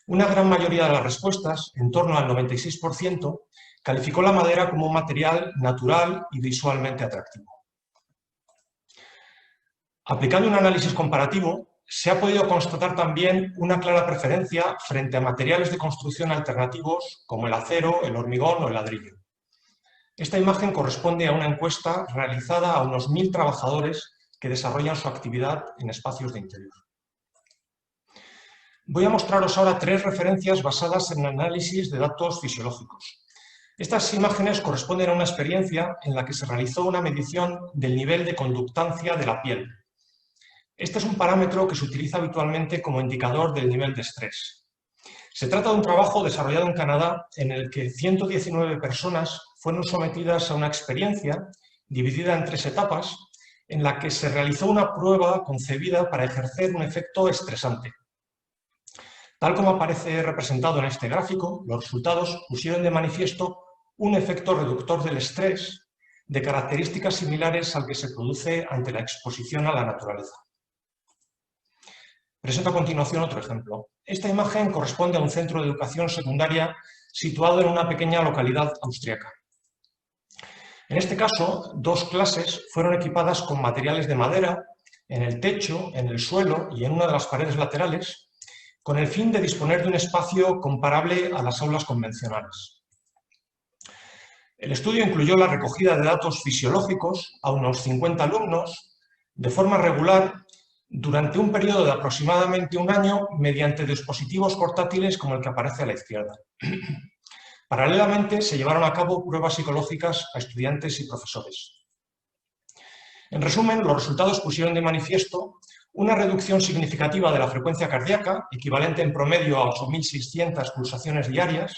Una gran mayoría de las respuestas, en torno al 96%, calificó la madera como un material natural y visualmente atractivo. Aplicando un análisis comparativo, se ha podido constatar también una clara preferencia frente a materiales de construcción alternativos como el acero, el hormigón o el ladrillo. Esta imagen corresponde a una encuesta realizada a unos 1000 trabajadores que desarrollan su actividad en espacios de interior. Voy a mostraros ahora 3 referencias basadas en análisis de datos fisiológicos. Estas imágenes corresponden a una experiencia en la que se realizó una medición del nivel de conductancia de la piel. Este es un parámetro que se utiliza habitualmente como indicador del nivel de estrés. Se trata de un trabajo desarrollado en Canadá en el que 119 personas fueron sometidas a una experiencia dividida en 3 etapas en la que se realizó una prueba concebida para ejercer un efecto estresante. Tal como aparece representado en este gráfico, los resultados pusieron de manifiesto un efecto reductor del estrés de características similares al que se produce ante la exposición a la naturaleza. Presento a continuación otro ejemplo. Esta imagen corresponde a un centro de educación secundaria situado en una pequeña localidad austríaca. En este caso, 2 clases fueron equipadas con materiales de madera en el techo, en el suelo y en una de las paredes laterales, con el fin de disponer de un espacio comparable a las aulas convencionales. El estudio incluyó la recogida de datos fisiológicos a unos 50 alumnos de forma regular durante un periodo de aproximadamente un año mediante dispositivos portátiles como el que aparece a la izquierda. Paralelamente, se llevaron a cabo pruebas psicológicas a estudiantes y profesores. En resumen, los resultados pusieron de manifiesto una reducción significativa de la frecuencia cardíaca, equivalente en promedio a 8.600 pulsaciones diarias,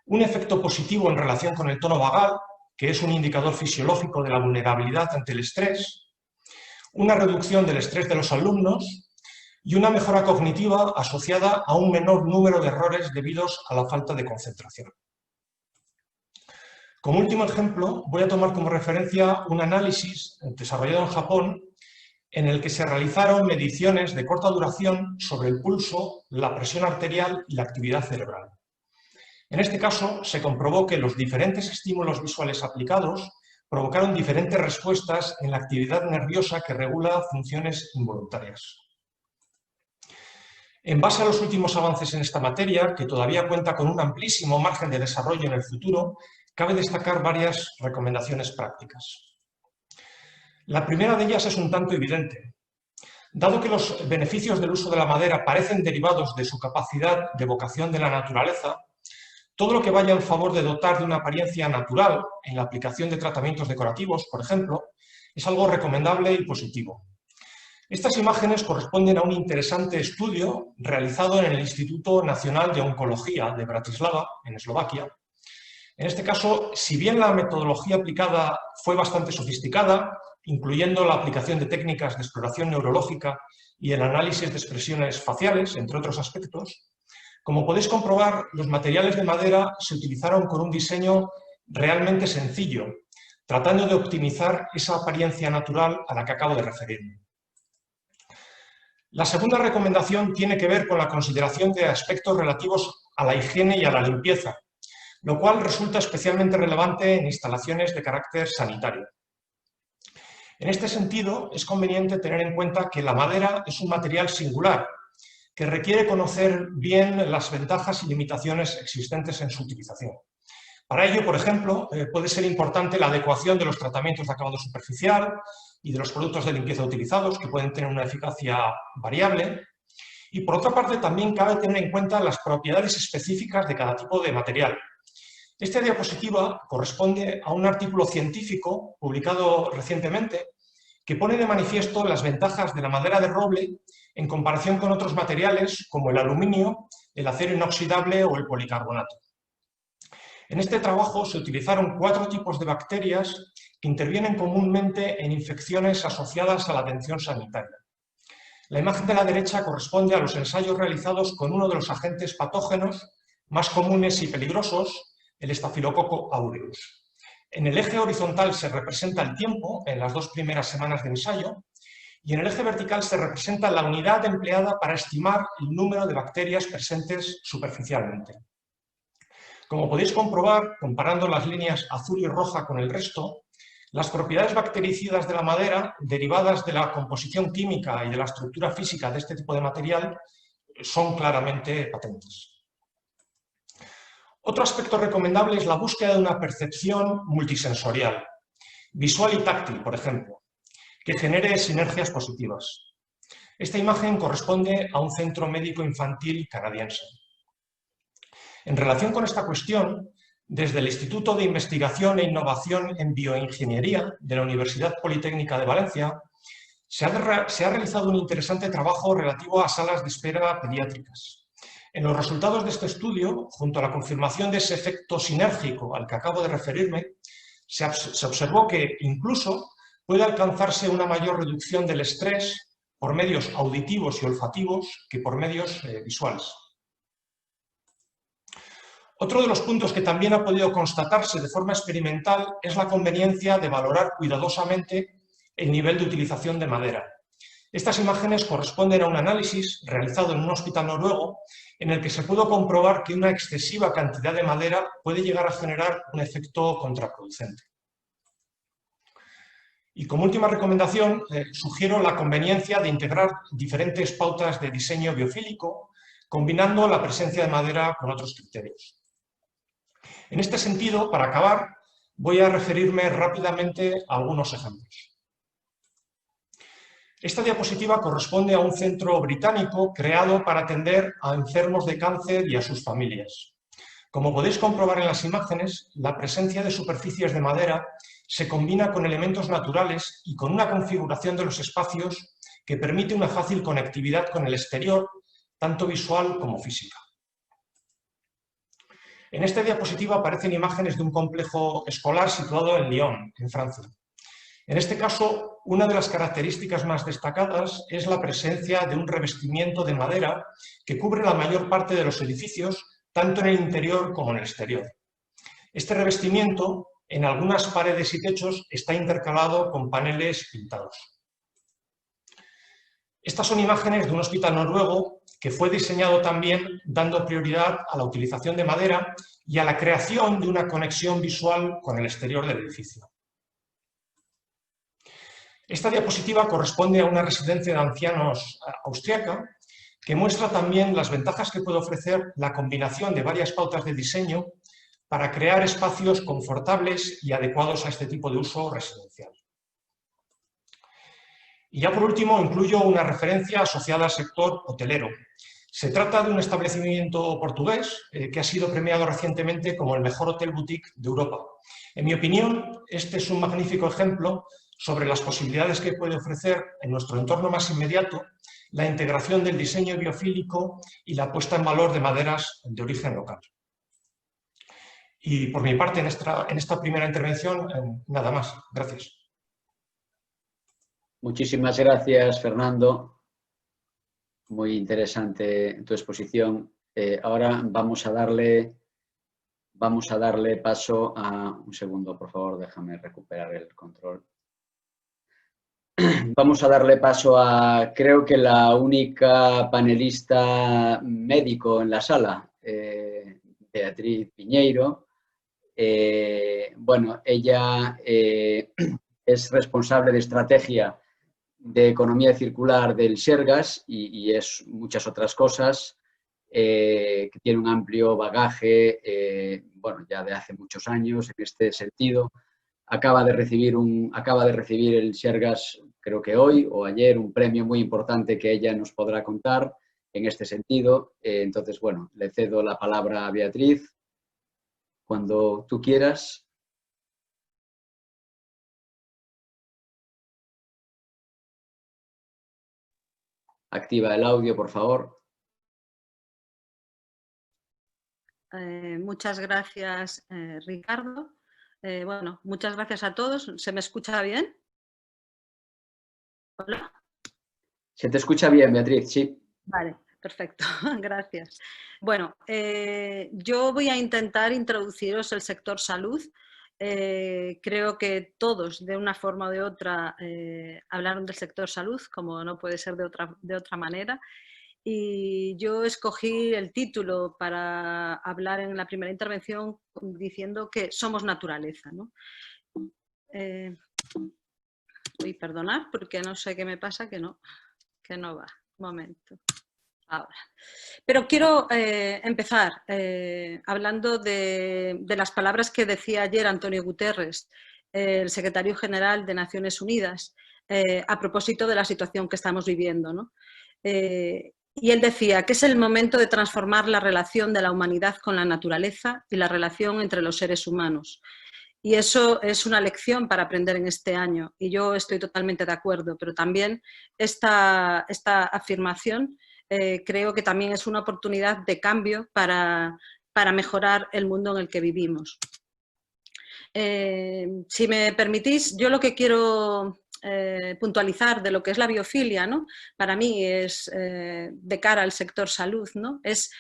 un efecto positivo en relación con el tono vagal, que es un indicador fisiológico de la vulnerabilidad ante el estrés, una reducción del estrés de los alumnos y una mejora cognitiva asociada a un menor número de errores debidos a la falta de concentración. Como último ejemplo, voy a tomar como referencia un análisis desarrollado en Japón en el que se realizaron mediciones de corta duración sobre el pulso, la presión arterial y la actividad cerebral. En este caso, se comprobó que los diferentes estímulos visuales aplicados provocaron diferentes respuestas en la actividad nerviosa que regula funciones involuntarias. En base a los últimos avances en esta materia, que todavía cuenta con un amplísimo margen de desarrollo en el futuro, cabe destacar varias recomendaciones prácticas. La primera de ellas es un tanto evidente. Dado que los beneficios del uso de la madera parecen derivados de su capacidad de evocación de la naturaleza, todo lo que vaya en favor de dotar de una apariencia natural en la aplicación de tratamientos decorativos, por ejemplo, es algo recomendable y positivo. Estas imágenes corresponden a un interesante estudio realizado en el Instituto Nacional de Oncología de Bratislava, en Eslovaquia. En este caso, si bien la metodología aplicada fue bastante sofisticada, incluyendo la aplicación de técnicas de exploración neurológica y el análisis de expresiones faciales, entre otros aspectos, como podéis comprobar, los materiales de madera se utilizaron con un diseño realmente sencillo, tratando de optimizar esa apariencia natural a la que acabo de referirme. La segunda recomendación tiene que ver con la consideración de aspectos relativos a la higiene y a la limpieza, lo cual resulta especialmente relevante en instalaciones de carácter sanitario. En este sentido, es conveniente tener en cuenta que la madera es un material singular, que requiere conocer bien las ventajas y limitaciones existentes en su utilización. Para ello, por ejemplo, puede ser importante la adecuación de los tratamientos de acabado superficial y de los productos de limpieza utilizados, que pueden tener una eficacia variable. Y por otra parte, también cabe tener en cuenta las propiedades específicas de cada tipo de material. Esta diapositiva corresponde a un artículo científico publicado recientemente que pone de manifiesto las ventajas de la madera de roble en comparación con otros materiales como el aluminio, el acero inoxidable o el policarbonato. En este trabajo se utilizaron 4 tipos de bacterias que intervienen comúnmente en infecciones asociadas a la atención sanitaria. La imagen de la derecha corresponde a los ensayos realizados con uno de los agentes patógenos más comunes y peligrosos, el Staphylococcus aureus. En el eje horizontal se representa el tiempo en las 2 primeras semanas de ensayo y en el eje vertical se representa la unidad empleada para estimar el número de bacterias presentes superficialmente. Como podéis comprobar, comparando las líneas azul y roja con el resto, las propiedades bactericidas de la madera, derivadas de la composición química y de la estructura física de este tipo de material, son claramente patentes. Otro aspecto recomendable es la búsqueda de una percepción multisensorial, visual y táctil, por ejemplo, que genere sinergias positivas. Esta imagen corresponde a un centro médico infantil canadiense. En relación con esta cuestión, desde el Instituto de Investigación e Innovación en Bioingeniería de la Universidad Politécnica de Valencia se ha realizado un interesante trabajo relativo a salas de espera pediátricas. En los resultados de este estudio, junto a la confirmación de ese efecto sinérgico al que acabo de referirme, se observó que incluso puede alcanzarse una mayor reducción del estrés por medios auditivos y olfativos que por medios visuales. Otro de los puntos que también ha podido constatarse de forma experimental es la conveniencia de valorar cuidadosamente el nivel de utilización de madera. Estas imágenes corresponden a un análisis realizado en un hospital noruego en el que se pudo comprobar que una excesiva cantidad de madera puede llegar a generar un efecto contraproducente. Y como última recomendación, sugiero la conveniencia de integrar diferentes pautas de diseño biofílico, combinando la presencia de madera con otros criterios. En este sentido, para acabar, voy a referirme rápidamente a algunos ejemplos. Esta diapositiva corresponde a un centro británico creado para atender a enfermos de cáncer y a sus familias. Como podéis comprobar en las imágenes, la presencia de superficies de madera se combina con elementos naturales y con una configuración de los espacios que permite una fácil conectividad con el exterior, tanto visual como física. En esta diapositiva aparecen imágenes de un complejo escolar situado en Lyon, en Francia. En este caso, una de las características más destacadas es la presencia de un revestimiento de madera que cubre la mayor parte de los edificios, tanto en el interior como en el exterior. Este revestimiento, en algunas paredes y techos, está intercalado con paneles pintados. Estas son imágenes de un hospital noruego que fue diseñado también dando prioridad a la utilización de madera y a la creación de una conexión visual con el exterior del edificio. Esta diapositiva corresponde a una residencia de ancianos austriaca que muestra también las ventajas que puede ofrecer la combinación de varias pautas de diseño para crear espacios confortables y adecuados a este tipo de uso residencial. Y ya por último incluyo una referencia asociada al sector hotelero. Se trata de un establecimiento portugués que ha sido premiado recientemente como el mejor hotel boutique de Europa. En mi opinión, este es un magnífico ejemplo sobre las posibilidades que puede ofrecer en nuestro entorno más inmediato la integración del diseño biofílico y la puesta en valor de maderas de origen local. Y por mi parte, en esta primera intervención, nada más. Gracias. Muchísimas gracias, Fernando. Muy interesante tu exposición. Ahora vamos a darle paso a... Un segundo, por favor, déjame recuperar el control. Vamos a darle paso a, creo que la única panelista médico en la sala, Beatriz Piñeiro, Bueno, ella es responsable de estrategia de economía circular del Sergas y es muchas otras cosas, que tiene un amplio bagaje, bueno, ya de hace muchos años en este sentido. Acaba de recibir el Sergas, creo que hoy o ayer, un premio muy importante que ella nos podrá contar en este sentido. Entonces, bueno, le cedo la palabra a Beatriz cuando tú quieras. Activa el audio, por favor. Muchas gracias, Ricardo. Bueno, muchas gracias a todos. ¿Se me escucha bien? ¿Hola? Se te escucha bien, Beatriz, sí. Vale, perfecto. Gracias. Bueno, yo voy a intentar introduciros el sector salud. Creo que todos, de una forma o de otra, hablaron del sector salud, como no puede ser de otra manera. Y yo escogí el título para hablar en la primera intervención diciendo que somos naturaleza, ¿no? Perdonad, porque no sé qué me pasa, que no va. Un momento. Ahora. Pero quiero empezar hablando de las palabras que decía ayer Antonio Guterres, el secretario general de Naciones Unidas, a propósito de la situación que estamos viviendo, ¿no? Y él decía que es el momento de transformar la relación de la humanidad con la naturaleza y la relación entre los seres humanos. Y eso es una lección para aprender en este año. Y yo estoy totalmente de acuerdo, pero también esta afirmación creo que también es una oportunidad de cambio para mejorar el mundo en el que vivimos. Si me permitís, yo lo que quiero puntualizar de lo que es la biofilia, ¿no? Para mí es de cara al sector salud, ¿no? Es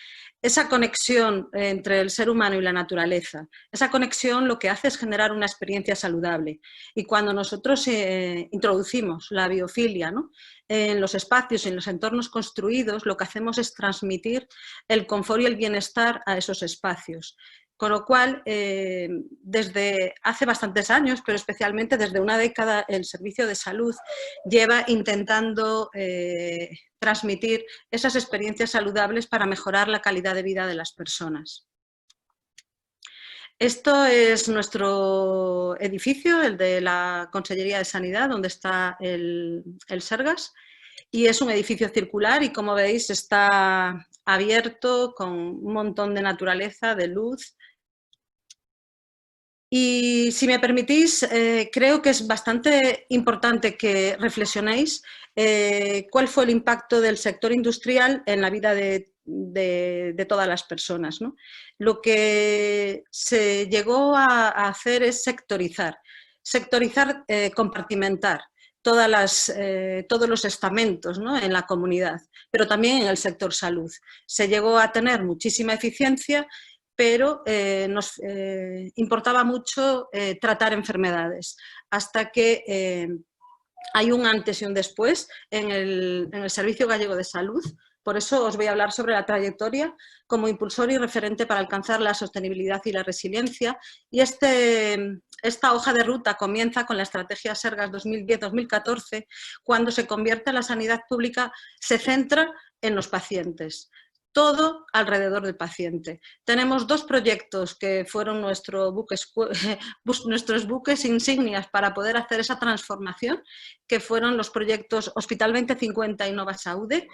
esa conexión entre el ser humano y la naturaleza. Esa conexión lo que hace es generar una experiencia saludable. Y cuando nosotros introducimos la biofilia, ¿no?, en los espacios y en los entornos construidos, lo que hacemos es transmitir el confort y el bienestar a esos espacios. Con lo cual, desde hace bastantes años, pero especialmente desde una década, el Servicio de Salud lleva intentando transmitir esas experiencias saludables para mejorar la calidad de vida de las personas. Esto es nuestro edificio, el de la Consellería de Sanidad, donde está el Sergas, y es un edificio circular y, como veis, está abierto con un montón de naturaleza, de luz. Y si me permitís, creo que es bastante importante que reflexionéis cuál fue el impacto del sector industrial en la vida de todas las personas, ¿no? Lo que se llegó a hacer es sectorizar, compartimentar todos los estamentos, ¿no?, en la comunidad, pero también en el sector salud. Se llegó a tener muchísima eficiencia, pero nos importaba mucho tratar enfermedades, hasta que hay un antes y un después en el Servicio Gallego de Salud. Por eso os voy a hablar sobre la trayectoria como impulsor y referente para alcanzar la sostenibilidad y la resiliencia. Y esta hoja de ruta comienza con la estrategia Sergas 2010-2014, cuando se convierte la sanidad pública, se centra en los pacientes. Todo alrededor del paciente. Tenemos dos proyectos que fueron nuestros buques insignias para poder hacer esa transformación, que fueron los proyectos Hospital 2050 y Nova Saúde,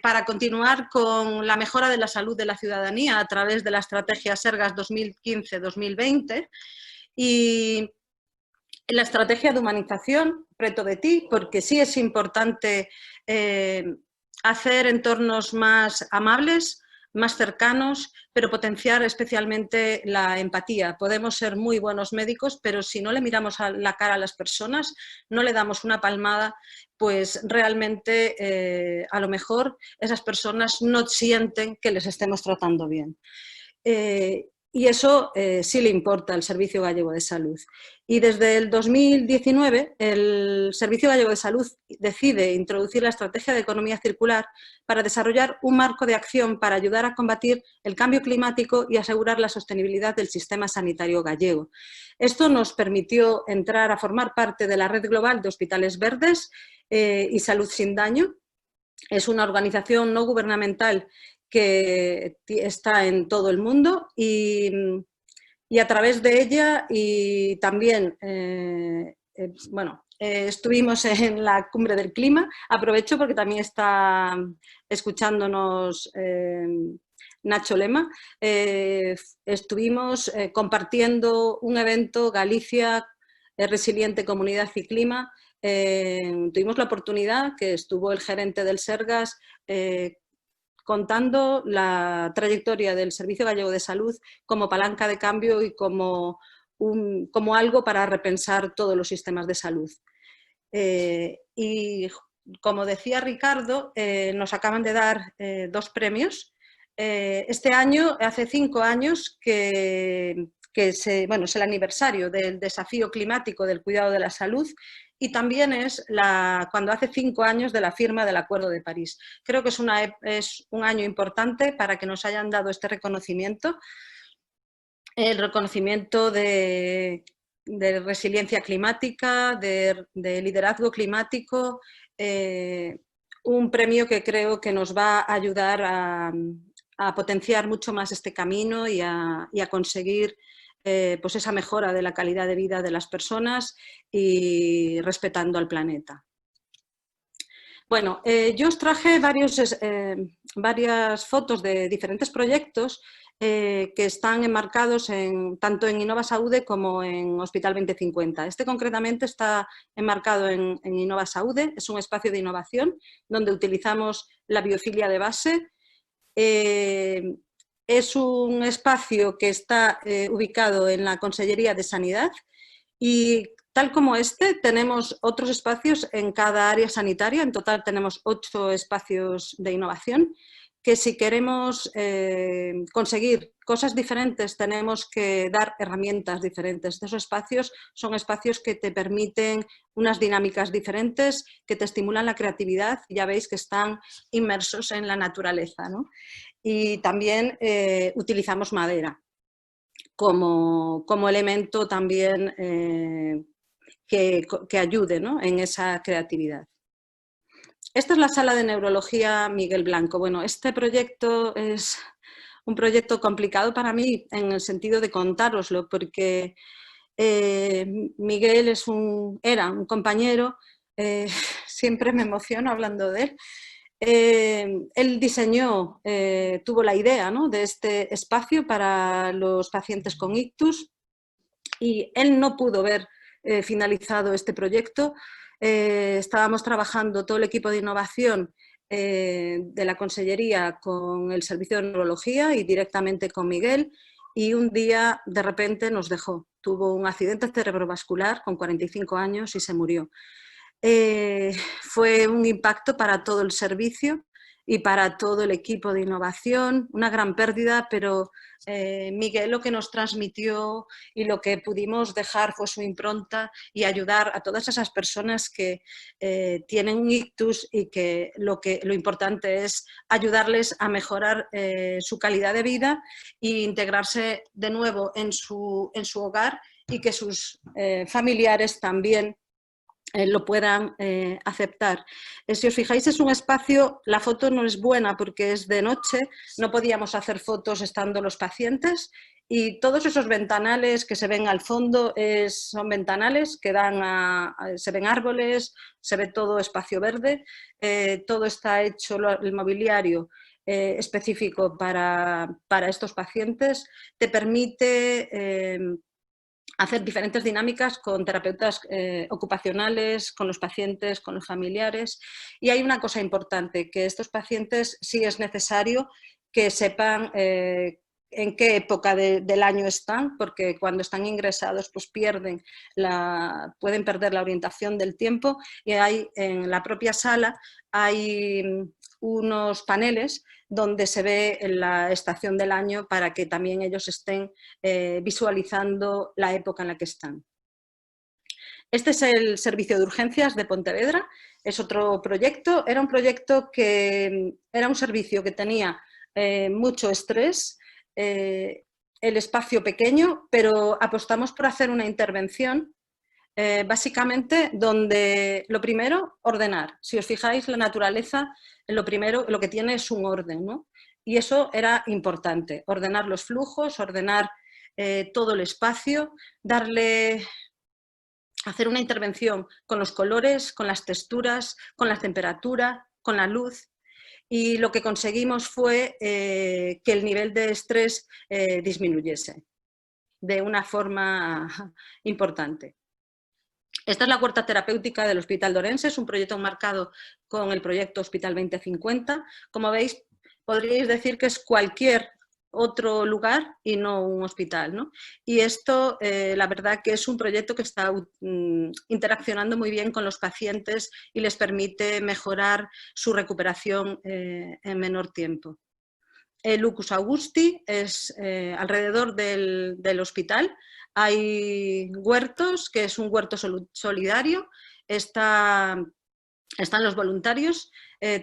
para continuar con la mejora de la salud de la ciudadanía a través de la estrategia Sergas 2015-2020 y la estrategia de humanización, Preto de ti, porque sí es importante hacer entornos más amables, más cercanos, pero potenciar especialmente la empatía. Podemos ser muy buenos médicos, pero si no le miramos a la cara a las personas, no le damos una palmada, pues realmente a lo mejor esas personas no sienten que les estemos tratando bien. Y eso sí le importa al Servicio Gallego de Salud. Y desde el 2019 el Servicio Gallego de Salud decide introducir la estrategia de economía circular para desarrollar un marco de acción para ayudar a combatir el cambio climático y asegurar la sostenibilidad del sistema sanitario gallego. Esto nos permitió entrar a formar parte de la red global de hospitales verdes y Salud sin Daño. Es una organización no gubernamental que está en todo el mundo y a través de ella y también, estuvimos en la Cumbre del Clima. Aprovecho porque también está escuchándonos Nacho Lema. Estuvimos compartiendo un evento, Galicia, Resiliente Comunidad y Clima. Tuvimos la oportunidad, que estuvo el gerente del Sergas, contando la trayectoria del Servicio Gallego de Salud como palanca de cambio y como algo para repensar todos los sistemas de salud. Y como decía Ricardo, nos acaban de dar 2 premios. Este año, hace 5 años que es el aniversario del desafío climático del cuidado de la salud, y también es cuando hace 5 años de la firma del Acuerdo de París. Creo que es un año importante para que nos hayan dado este reconocimiento, el reconocimiento de resiliencia climática, de liderazgo climático, un premio que creo que nos va a ayudar a potenciar mucho más este camino y a conseguir pues esa mejora de la calidad de vida de las personas y respetando al planeta. Bueno, yo os traje varias fotos de diferentes proyectos que están enmarcados tanto en Innova Saúde como en Hospital 2050. Este concretamente está enmarcado en Innova Saúde, es un espacio de innovación donde utilizamos la biofilia de base. Es un espacio que está ubicado en la Consellería de Sanidad y tal como este tenemos otros espacios en cada área sanitaria. En total tenemos 8 espacios de innovación que si queremos conseguir cosas diferentes tenemos que dar herramientas diferentes. Esos espacios son espacios que te permiten unas dinámicas diferentes, que te estimulan la creatividad. Ya veis que están inmersos en la naturaleza, ¿no? Y también utilizamos madera como elemento también que ayude, ¿no?, en esa creatividad. Esta es la sala de neurología Miguel Blanco. Bueno, este proyecto es un proyecto complicado para mí en el sentido de contároslo, porque Miguel era un compañero, siempre me emociono hablando de él. Él diseñó, tuvo la idea, ¿no?, de este espacio para los pacientes con ictus y él no pudo ver finalizado este proyecto. Estábamos trabajando todo el equipo de innovación de la Consellería con el Servicio de Neurología y directamente con Miguel, y un día de repente nos dejó. Tuvo un accidente cerebrovascular con 45 años y se murió. Fue un impacto para todo el servicio y para todo el equipo de innovación, una gran pérdida, pero Miguel lo que nos transmitió y lo que pudimos dejar fue su impronta y ayudar a todas esas personas que tienen un ictus y que lo importante es ayudarles a mejorar su calidad de vida e integrarse de nuevo en su hogar y que sus familiares también lo puedan aceptar. Si os fijáis, es un espacio, la foto no es buena porque es de noche, no podíamos hacer fotos estando los pacientes, y todos esos ventanales que se ven al fondo son ventanales que se ven árboles, se ve todo espacio verde, todo está hecho, el mobiliario específico para estos pacientes, te permite hacer diferentes dinámicas con terapeutas ocupacionales, con los pacientes, con los familiares. Y hay una cosa importante, que estos pacientes sí es necesario que sepan en qué época del año están, porque cuando están ingresados pues pueden perder la orientación del tiempo, y en la propia sala hay unos paneles donde se ve la estación del año para que también ellos estén visualizando la época en la que están. Este es el Servicio de Urgencias de Pontevedra, es otro proyecto, era un proyecto que era un servicio que tenía mucho estrés, el espacio pequeño, pero apostamos por hacer una intervención básicamente donde lo primero, ordenar. Si os fijáis, la naturaleza lo que tiene es un orden, ¿no? Y eso era importante, ordenar los flujos, ordenar todo el espacio, hacer una intervención con los colores, con las texturas, con la temperatura, con la luz. Y lo que conseguimos fue que el nivel de estrés disminuyese de una forma importante. Esta es la huerta terapéutica del Hospital de Orense, es un proyecto enmarcado con el proyecto Hospital 2050. Como veis, podríais decir que es cualquier otro lugar y no un hospital, ¿no? Y esto, la verdad que es un proyecto que está interaccionando muy bien con los pacientes y les permite mejorar su recuperación en menor tiempo. El Lucus Augusti es alrededor del hospital. Hay huertos, que es un huerto solidario. Están los voluntarios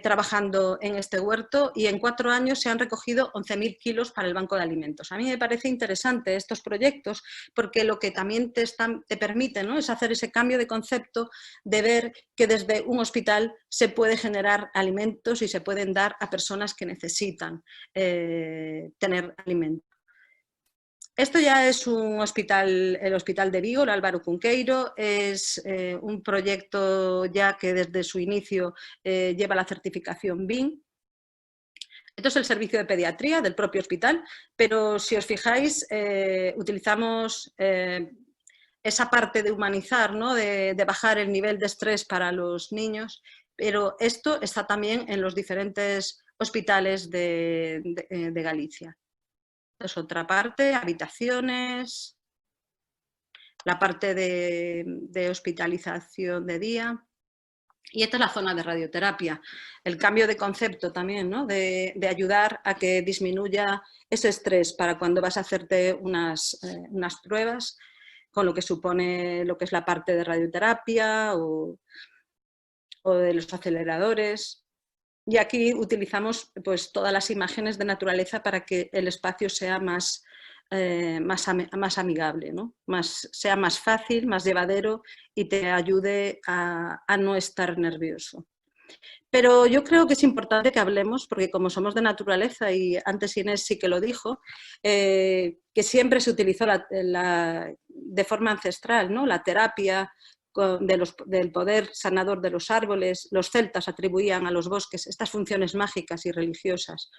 trabajando en este huerto y en 4 años se han recogido 11.000 kilos para el Banco de Alimentos. A mí me parece interesante estos proyectos porque lo que también te permite, ¿no?, es hacer ese cambio de concepto de ver que desde un hospital se puede generar alimentos y se pueden dar a personas que necesitan tener alimentos. Esto ya es un hospital, el Hospital de Vigo, el Álvaro Cunqueiro, es un proyecto ya que desde su inicio lleva la certificación BIN. Esto es el servicio de pediatría del propio hospital, pero si os fijáis, utilizamos esa parte de humanizar, ¿no?, de bajar el nivel de estrés para los niños, pero esto está también en los diferentes hospitales de Galicia. Es otra parte, habitaciones, la parte de hospitalización de día. Y esta es la zona de radioterapia. El cambio de concepto también, ¿no?, de ayudar a que disminuya ese estrés para cuando vas a hacerte unas pruebas, con lo que supone lo que es la parte de radioterapia o de los aceleradores. Y aquí utilizamos pues todas las imágenes de naturaleza para que el espacio sea más amigable, ¿no? Sea más fácil, más llevadero y te ayude a no estar nervioso. Pero yo creo que es importante que hablemos, porque como somos de naturaleza, y antes Inés sí que lo dijo, que siempre se utilizó de forma ancestral, ¿no?, la terapia del poder sanador de los árboles. Los celtas atribuían a los bosques estas funciones mágicas y religiosas.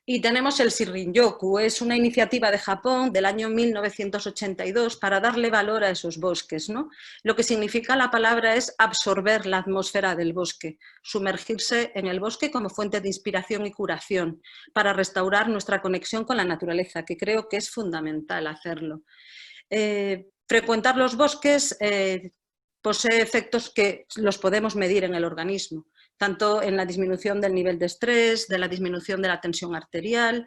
Y tenemos el Shinrin-yoku, es una iniciativa de Japón del año 1982 para darle valor a esos bosques, ¿no? Lo que significa la palabra es absorber la atmósfera del bosque, sumergirse en el bosque como fuente de inspiración y curación, para restaurar nuestra conexión con la naturaleza, que creo que es fundamental hacerlo. Frecuentar los bosques posee efectos que los podemos medir en el organismo, tanto en la disminución del nivel de estrés, de la disminución de la tensión arterial.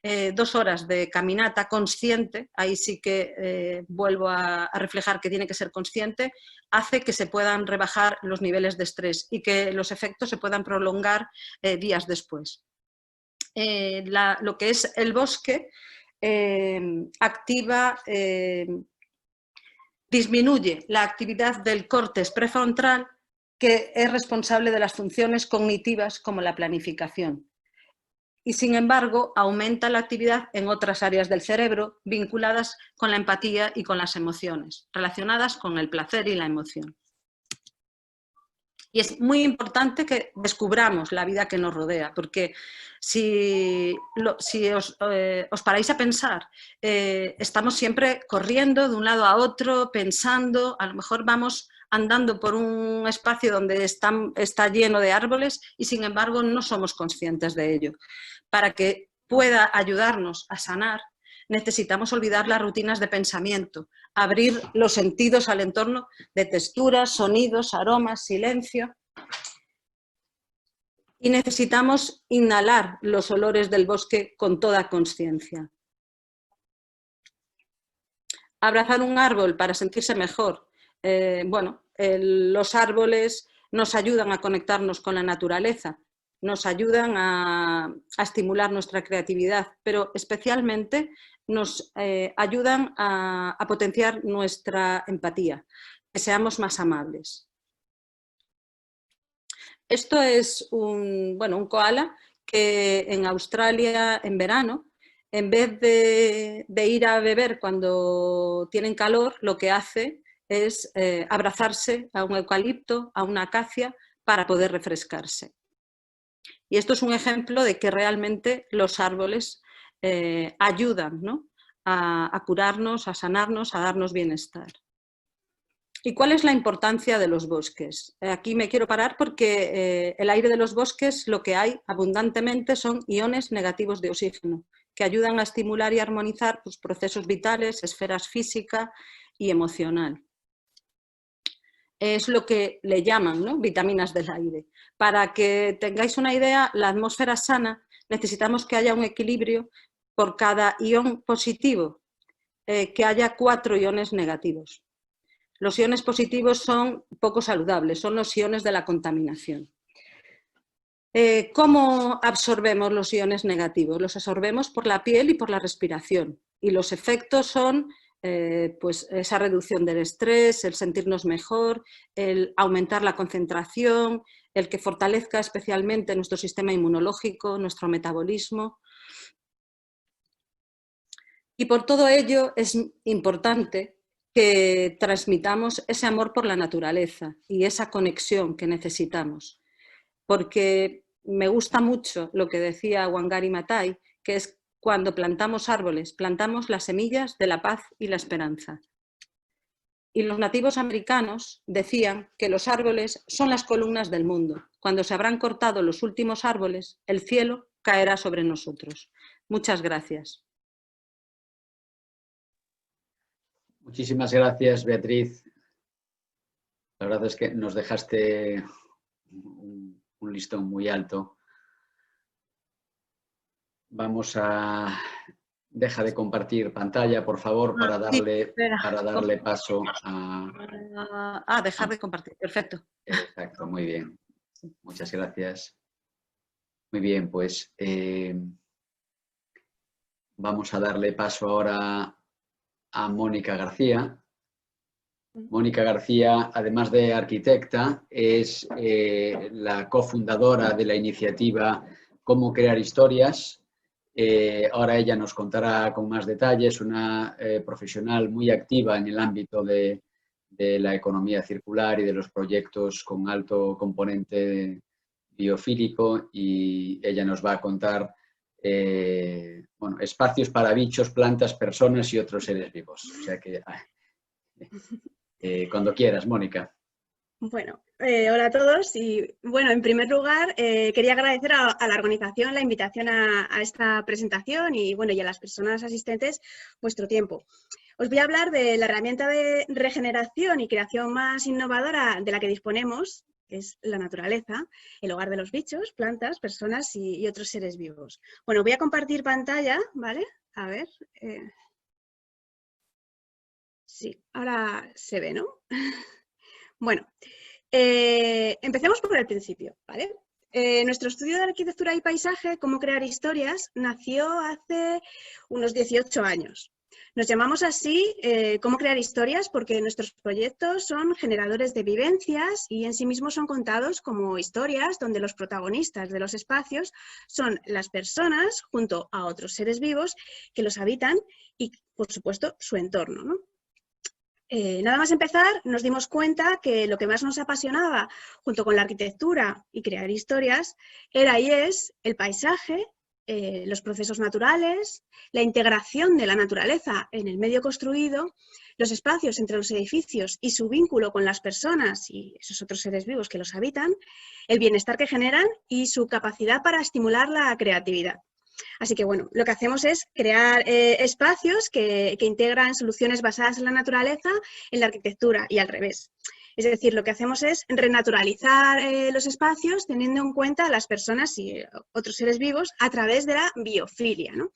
2 horas de caminata consciente, ahí sí que vuelvo a reflejar que tiene que ser consciente, hace que se puedan rebajar los niveles de estrés y que los efectos se puedan prolongar días después. Lo que es el bosque disminuye la actividad del córtex prefrontal, que es responsable de las funciones cognitivas como la planificación. Y sin embargo, aumenta la actividad en otras áreas del cerebro vinculadas con la empatía y con las emociones, relacionadas con el placer y la emoción. Y es muy importante que descubramos la vida que nos rodea, porque si os paráis a pensar, estamos siempre corriendo de un lado a otro, pensando, a lo mejor vamos andando por un espacio donde está lleno de árboles y sin embargo no somos conscientes de ello. Para que pueda ayudarnos a sanar, necesitamos olvidar las rutinas de pensamiento, abrir los sentidos al entorno de texturas, sonidos, aromas, silencio. Y necesitamos inhalar los olores del bosque con toda consciencia. Abrazar un árbol para sentirse mejor. Los árboles nos ayudan a conectarnos con la naturaleza, nos ayudan a estimular nuestra creatividad, pero especialmente nos ayudan a potenciar nuestra empatía, que seamos más amables. Esto es un koala que en Australia en verano, en vez de ir a beber cuando tienen calor, lo que hace es abrazarse a un eucalipto, a una acacia, para poder refrescarse. Y esto es un ejemplo de que realmente los árboles ayudan, ¿no?, a curarnos, a sanarnos, a darnos bienestar. ¿Y cuál es la importancia de los bosques? Aquí me quiero parar porque el aire de los bosques lo que hay abundantemente son iones negativos de oxígeno que ayudan a estimular y armonizar pues, procesos vitales, esferas física y emocional. Es lo que le llaman, ¿no?, vitaminas del aire. Para que tengáis una idea, la atmósfera sana necesitamos que haya un equilibrio por cada ion positivo, que haya 4 iones negativos. Los iones positivos son poco saludables, son los iones de la contaminación. ¿Cómo absorbemos los iones negativos? Los absorbemos por la piel y por la respiración. Y los efectos son pues esa reducción del estrés, el sentirnos mejor, el aumentar la concentración, el que fortalezca especialmente nuestro sistema inmunológico, nuestro metabolismo. Y por todo ello es importante que transmitamos ese amor por la naturaleza y esa conexión que necesitamos. Porque me gusta mucho lo que decía Wangari Maathai, que es cuando plantamos árboles, plantamos las semillas de la paz y la esperanza. Y los nativos americanos decían que los árboles son las columnas del mundo. Cuando se habrán cortado los últimos árboles, el cielo caerá sobre nosotros. Muchas gracias. Muchísimas gracias, Beatriz. La verdad es que nos dejaste un listón muy alto. Vamos a... Deja de compartir pantalla, por favor, para darle paso a... dejar de compartir. Perfecto. Exacto, muy bien. Muchas gracias. Muy bien, pues vamos a darle paso ahora a Mónica García. Mónica García, además de arquitecta, es la cofundadora de la iniciativa Cómo crear historias. Ahora ella nos contará con más detalles, una profesional muy activa en el ámbito de la economía circular y de los proyectos con alto componente biofílico, y ella nos va a contar espacios para bichos, plantas, personas y otros seres vivos. O sea que cuando quieras, Mónica. Bueno, hola a todos y bueno, en primer lugar quería agradecer a la organización la invitación a esta presentación y bueno, y a las personas asistentes vuestro tiempo. Os voy a hablar de la herramienta de regeneración y creación más innovadora de la que disponemos, que es la naturaleza, el hogar de los bichos, plantas, personas y otros seres vivos. Bueno, voy a compartir pantalla, ¿vale? A ver. Sí, ahora se ve, ¿no? Bueno, empecemos por el principio, ¿vale? Nuestro estudio de arquitectura y paisaje, Cómo crear historias, nació hace unos 18 años. Nos llamamos así Cómo crear historias porque nuestros proyectos son generadores de vivencias y en sí mismos son contados como historias donde los protagonistas de los espacios son las personas junto a otros seres vivos que los habitan y, por supuesto, su entorno, ¿no? Nada más empezar, nos dimos cuenta que lo que más nos apasionaba, junto con la arquitectura y crear historias, era y es el paisaje, los procesos naturales, la integración de la naturaleza en el medio construido, los espacios entre los edificios y su vínculo con las personas y esos otros seres vivos que los habitan, el bienestar que generan y su capacidad para estimular la creatividad. Así que bueno, lo que hacemos es crear espacios que integran soluciones basadas en la naturaleza en la arquitectura y al revés. Es decir, lo que hacemos es renaturalizar los espacios teniendo en cuenta a las personas y otros seres vivos a través de la biofilia, ¿no?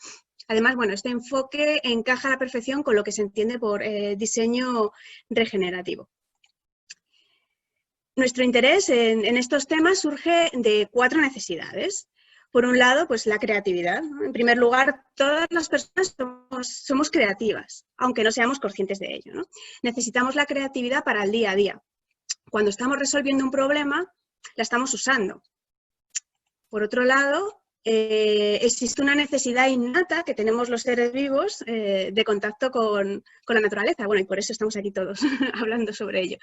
Además, bueno, este enfoque encaja a la perfección con lo que se entiende por diseño regenerativo. Nuestro interés en estos temas surge de 4 necesidades. Por un lado, pues la creatividad, ¿no? En primer lugar, todas las personas somos creativas, aunque no seamos conscientes de ello, ¿no? Necesitamos la creatividad para el día a día. Cuando estamos resolviendo un problema, la estamos usando. Por otro lado, existe una necesidad innata que tenemos los seres vivos de contacto con la naturaleza. Bueno, y por eso estamos aquí todos hablando sobre ello.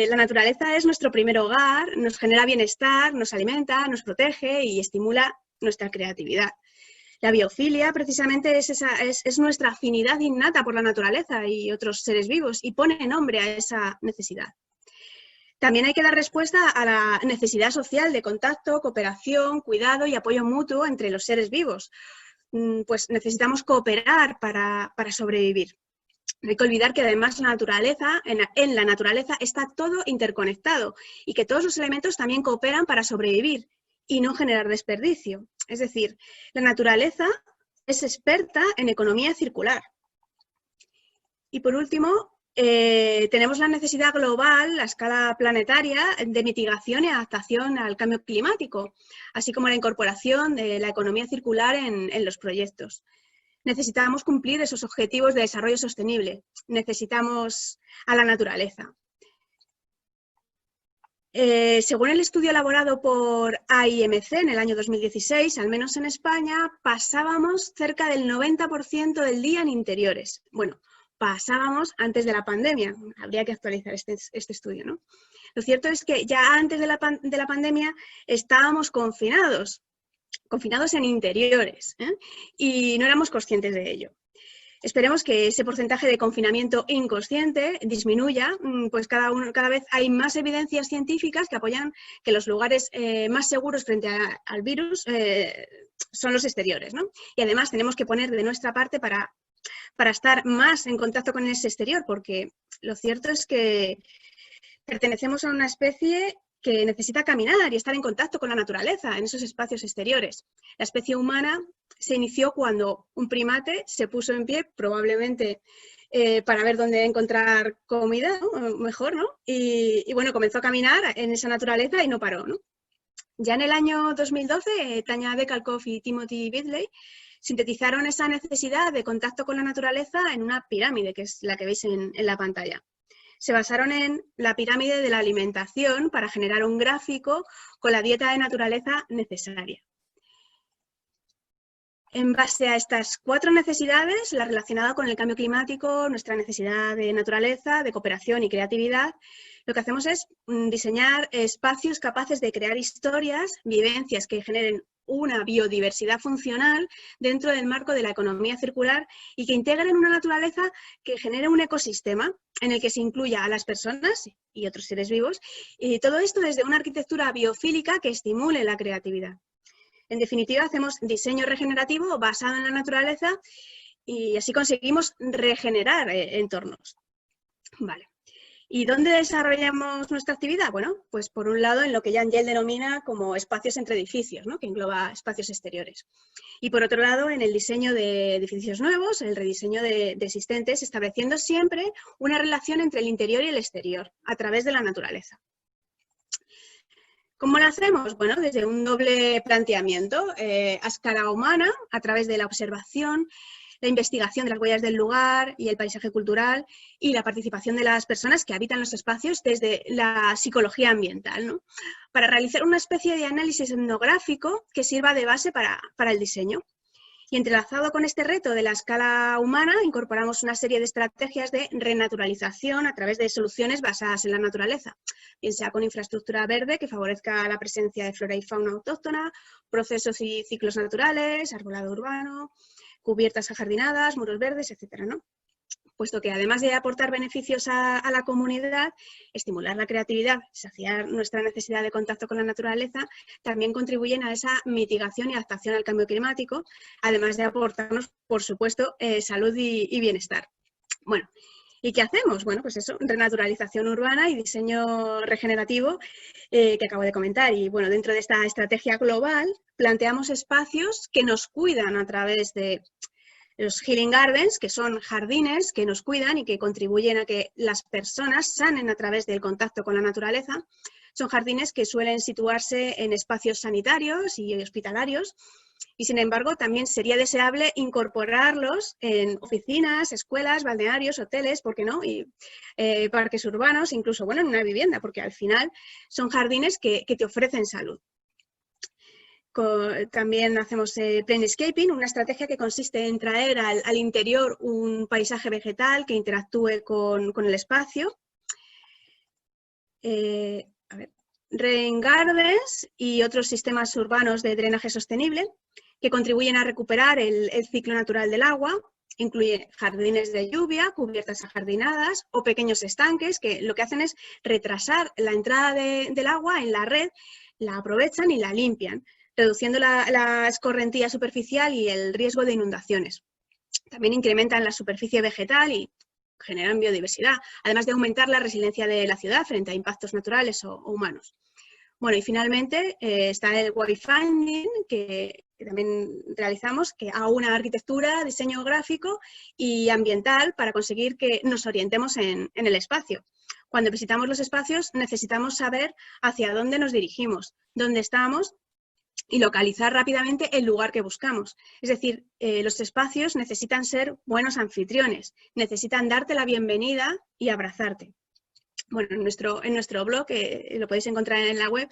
La naturaleza es nuestro primer hogar, nos genera bienestar, nos alimenta, nos protege y estimula nuestra creatividad. La biofilia precisamente es nuestra afinidad innata por la naturaleza y otros seres vivos y pone nombre a esa necesidad. También hay que dar respuesta a la necesidad social de contacto, cooperación, cuidado y apoyo mutuo entre los seres vivos. Pues necesitamos cooperar para sobrevivir. No hay que olvidar que además en la naturaleza está todo interconectado y que todos los elementos también cooperan para sobrevivir y no generar desperdicio. Es decir, la naturaleza es experta en economía circular. Y por último, tenemos la necesidad global, a escala planetaria, de mitigación y adaptación al cambio climático, así como la incorporación de la economía circular en los proyectos. Necesitamos cumplir esos objetivos de desarrollo sostenible. Necesitamos a la naturaleza. Según el estudio elaborado por AIMC en el año 2016, al menos en España, pasábamos cerca del 90% del día en interiores. Bueno, pasábamos antes de la pandemia. Habría que actualizar este estudio, ¿no? Lo cierto es que ya antes de la pandemia estábamos confinados en interiores, y no éramos conscientes de ello. Esperemos que ese porcentaje de confinamiento inconsciente disminuya, pues cada vez hay más evidencias científicas que apoyan que los lugares más seguros frente al virus son los exteriores, ¿no? Y además tenemos que poner de nuestra parte para estar más en contacto con ese exterior, porque lo cierto es que pertenecemos a una especie que necesita caminar y estar en contacto con la naturaleza en esos espacios exteriores. La especie humana se inició cuando un primate se puso en pie, probablemente para ver dónde encontrar comida, ¿no? Mejor, ¿no? Y bueno, comenzó a caminar en esa naturaleza y no paró, ¿no? Ya en el año 2012, Tanya Bekalkov y Timothy Bidley sintetizaron esa necesidad de contacto con la naturaleza en una pirámide, que es la que veis en la pantalla. Se basaron en la pirámide de la alimentación para generar un gráfico con la dieta de naturaleza necesaria. En base a estas 4 necesidades, la relacionada con el cambio climático, nuestra necesidad de naturaleza, de cooperación y creatividad, lo que hacemos es diseñar espacios capaces de crear historias, vivencias que generen una biodiversidad funcional dentro del marco de la economía circular y que integren una naturaleza que genere un ecosistema en el que se incluya a las personas y otros seres vivos, y todo esto desde una arquitectura biofílica que estimule la creatividad. En definitiva, hacemos diseño regenerativo basado en la naturaleza y así conseguimos regenerar entornos. Vale. ¿Y dónde desarrollamos nuestra actividad? Bueno, pues por un lado en lo que Jan Gehl denomina como espacios entre edificios, ¿no? Que engloba espacios exteriores. Y por otro lado en el diseño de edificios nuevos, el rediseño de existentes, estableciendo siempre una relación entre el interior y el exterior a través de la naturaleza. ¿Cómo lo hacemos? Bueno, desde un doble planteamiento, a escala humana, a través de la observación, la investigación de las huellas del lugar y el paisaje cultural y la participación de las personas que habitan los espacios desde la psicología ambiental, ¿no? Para realizar una especie de análisis etnográfico que sirva de base para el diseño. Y entrelazado con este reto de la escala humana, incorporamos una serie de estrategias de renaturalización a través de soluciones basadas en la naturaleza, bien sea con infraestructura verde que favorezca la presencia de flora y fauna autóctona, procesos y ciclos naturales, arbolado urbano, cubiertas ajardinadas, muros verdes, etcétera, ¿no? puesto que además de aportar beneficios a la comunidad, estimular la creatividad, saciar nuestra necesidad de contacto con la naturaleza, también contribuyen a esa mitigación y adaptación al cambio climático, además de aportarnos, por supuesto, salud y bienestar. Bueno, ¿y qué hacemos? Bueno, pues eso, renaturalización urbana y diseño regenerativo que acabo de comentar. Y bueno, dentro de esta estrategia global planteamos espacios que nos cuidan a través de los Healing Gardens, que son jardines que nos cuidan y que contribuyen a que las personas sanen a través del contacto con la naturaleza. Son jardines que suelen situarse en espacios sanitarios y hospitalarios y, sin embargo, también sería deseable incorporarlos en oficinas, escuelas, balnearios, hoteles, ¿por qué no? Y parques urbanos, incluso, bueno, en una vivienda, porque al final son jardines que te ofrecen salud. También hacemos planescaping, una estrategia que consiste en traer al interior un paisaje vegetal que interactúe con el espacio. Rain Gardens y otros sistemas urbanos de drenaje sostenible que contribuyen a recuperar el ciclo natural del agua. Incluye jardines de lluvia, cubiertas ajardinadas o pequeños estanques que lo que hacen es retrasar la entrada del agua en la red, la aprovechan y la limpian, reduciendo la escorrentía superficial y el riesgo de inundaciones. También incrementan la superficie vegetal y generan biodiversidad, además de aumentar la resiliencia de la ciudad frente a impactos naturales o humanos. Bueno, y finalmente está el wayfinding, que también realizamos, que aúna arquitectura, diseño gráfico y ambiental para conseguir que nos orientemos en el espacio. Cuando visitamos los espacios necesitamos saber hacia dónde nos dirigimos, dónde estamos y localizar rápidamente el lugar que buscamos. Es decir, los espacios necesitan ser buenos anfitriones, necesitan darte la bienvenida y abrazarte. Bueno, en nuestro blog, lo podéis encontrar en la web,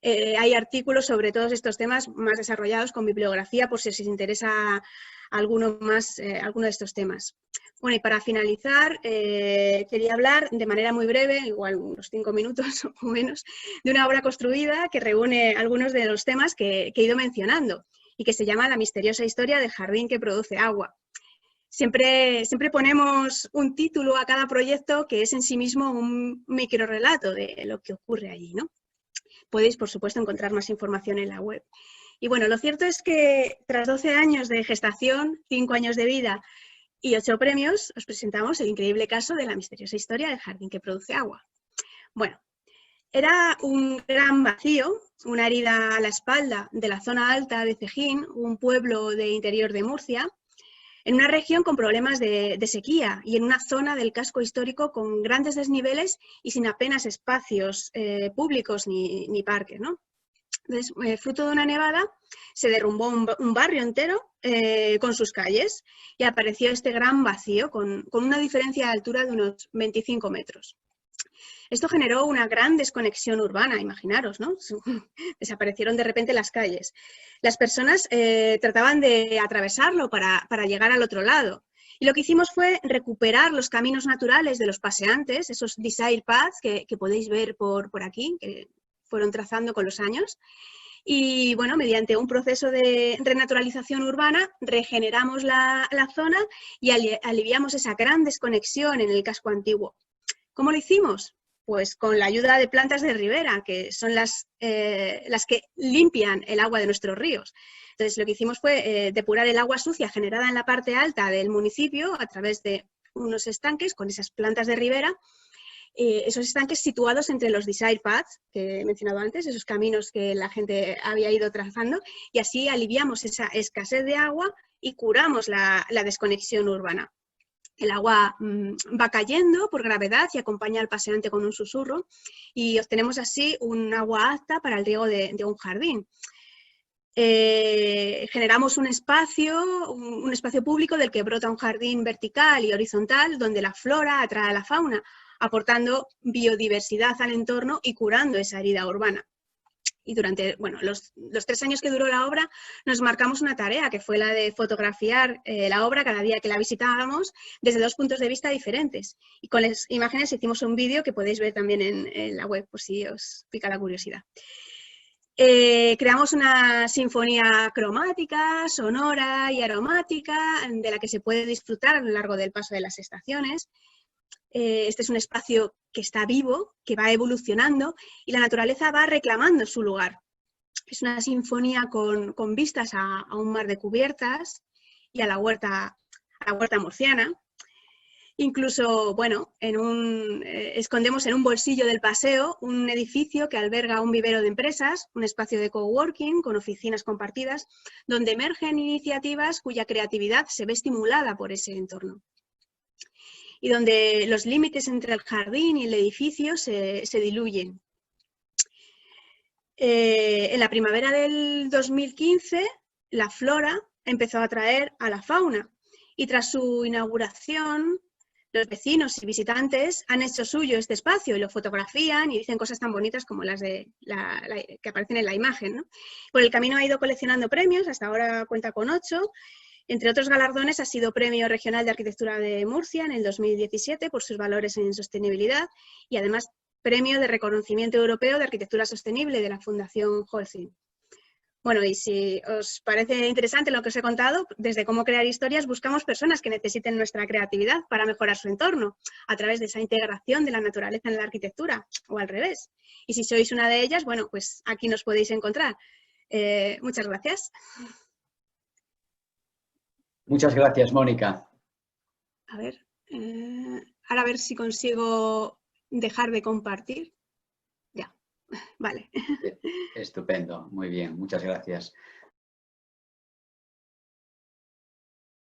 hay artículos sobre todos estos temas más desarrollados con bibliografía por si os interesa alguno de estos temas. Bueno, y para finalizar, quería hablar de manera muy breve, igual unos 5 minutos o menos, de una obra construida que reúne algunos de los temas que he ido mencionando y que se llama La misteriosa historia del jardín que produce agua. Siempre ponemos un título a cada proyecto que es en sí mismo un microrrelato de lo que ocurre allí, ¿no? Podéis, por supuesto, encontrar más información en la web. Y bueno, lo cierto es que tras 12 años de gestación, 5 años de vida y 8 premios, os presentamos el increíble caso de la misteriosa historia del jardín que produce agua. Bueno, era un gran vacío, una herida a la espalda de la zona alta de Cejín, un pueblo de interior de Murcia, en una región con problemas de sequía y en una zona del casco histórico con grandes desniveles y sin apenas espacios públicos ni parques, ¿no? Entonces, fruto de una nevada, se derrumbó un barrio entero con sus calles y apareció este gran vacío con una diferencia de altura de unos 25 metros. Esto generó una gran desconexión urbana, imaginaros, ¿no? Desaparecieron de repente las calles. Las personas trataban de atravesarlo para llegar al otro lado. Y lo que hicimos fue recuperar los caminos naturales de los paseantes, esos desire paths que podéis ver por aquí, que fueron trazando con los años. Y bueno, mediante un proceso de renaturalización urbana, regeneramos la zona y aliviamos esa gran desconexión en el casco antiguo. ¿Cómo lo hicimos? Pues con la ayuda de plantas de ribera, que son las que limpian el agua de nuestros ríos. Entonces, lo que hicimos fue depurar el agua sucia generada en la parte alta del municipio a través de unos estanques con esas plantas de ribera, esos estanques situados entre los desire paths que he mencionado antes, esos caminos que la gente había ido trazando, y así aliviamos esa escasez de agua y curamos la desconexión urbana. El agua va cayendo por gravedad y acompaña al paseante con un susurro y obtenemos así un agua apta para el riego de un jardín. Generamos un espacio público del que brota un jardín vertical y horizontal donde la flora atrae a la fauna, aportando biodiversidad al entorno y curando esa herida urbana. Y durante los 3 años que duró la obra nos marcamos una tarea que fue la de fotografiar la obra cada día que la visitábamos desde 2 puntos de vista diferentes. Y con las imágenes hicimos un vídeo que podéis ver también en la web por si os pica la curiosidad. Creamos una sinfonía cromática, sonora y aromática de la que se puede disfrutar a lo largo del paso de las estaciones. Este es un espacio que está vivo, que va evolucionando y la naturaleza va reclamando su lugar. Es una sinfonía con vistas a un mar de cubiertas y a la huerta murciana. Incluso, bueno, escondemos en un bolsillo del paseo un edificio que alberga un vivero de empresas, un espacio de coworking con oficinas compartidas, donde emergen iniciativas cuya creatividad se ve estimulada por ese entorno. Y donde los límites entre el jardín y el edificio se diluyen. En la primavera del 2015, la flora empezó a atraer a la fauna y tras su inauguración, los vecinos y visitantes han hecho suyo este espacio y lo fotografían y dicen cosas tan bonitas como las que aparecen en la imagen, ¿no? Por el camino ha ido coleccionando premios, hasta ahora cuenta con 8. Entre otros galardones ha sido Premio Regional de Arquitectura de Murcia en el 2017 por sus valores en sostenibilidad y además Premio de Reconocimiento Europeo de Arquitectura Sostenible de la Fundación Holcim. Bueno, y si os parece interesante lo que os he contado, desde Cómo Crear Historias buscamos personas que necesiten nuestra creatividad para mejorar su entorno, a través de esa integración de la naturaleza en la arquitectura, o al revés. Y si sois una de ellas, bueno, pues aquí nos podéis encontrar. Muchas gracias. Muchas gracias, Mónica. A ver, ahora a ver si consigo dejar de compartir. Ya, vale. Estupendo, muy bien, muchas gracias.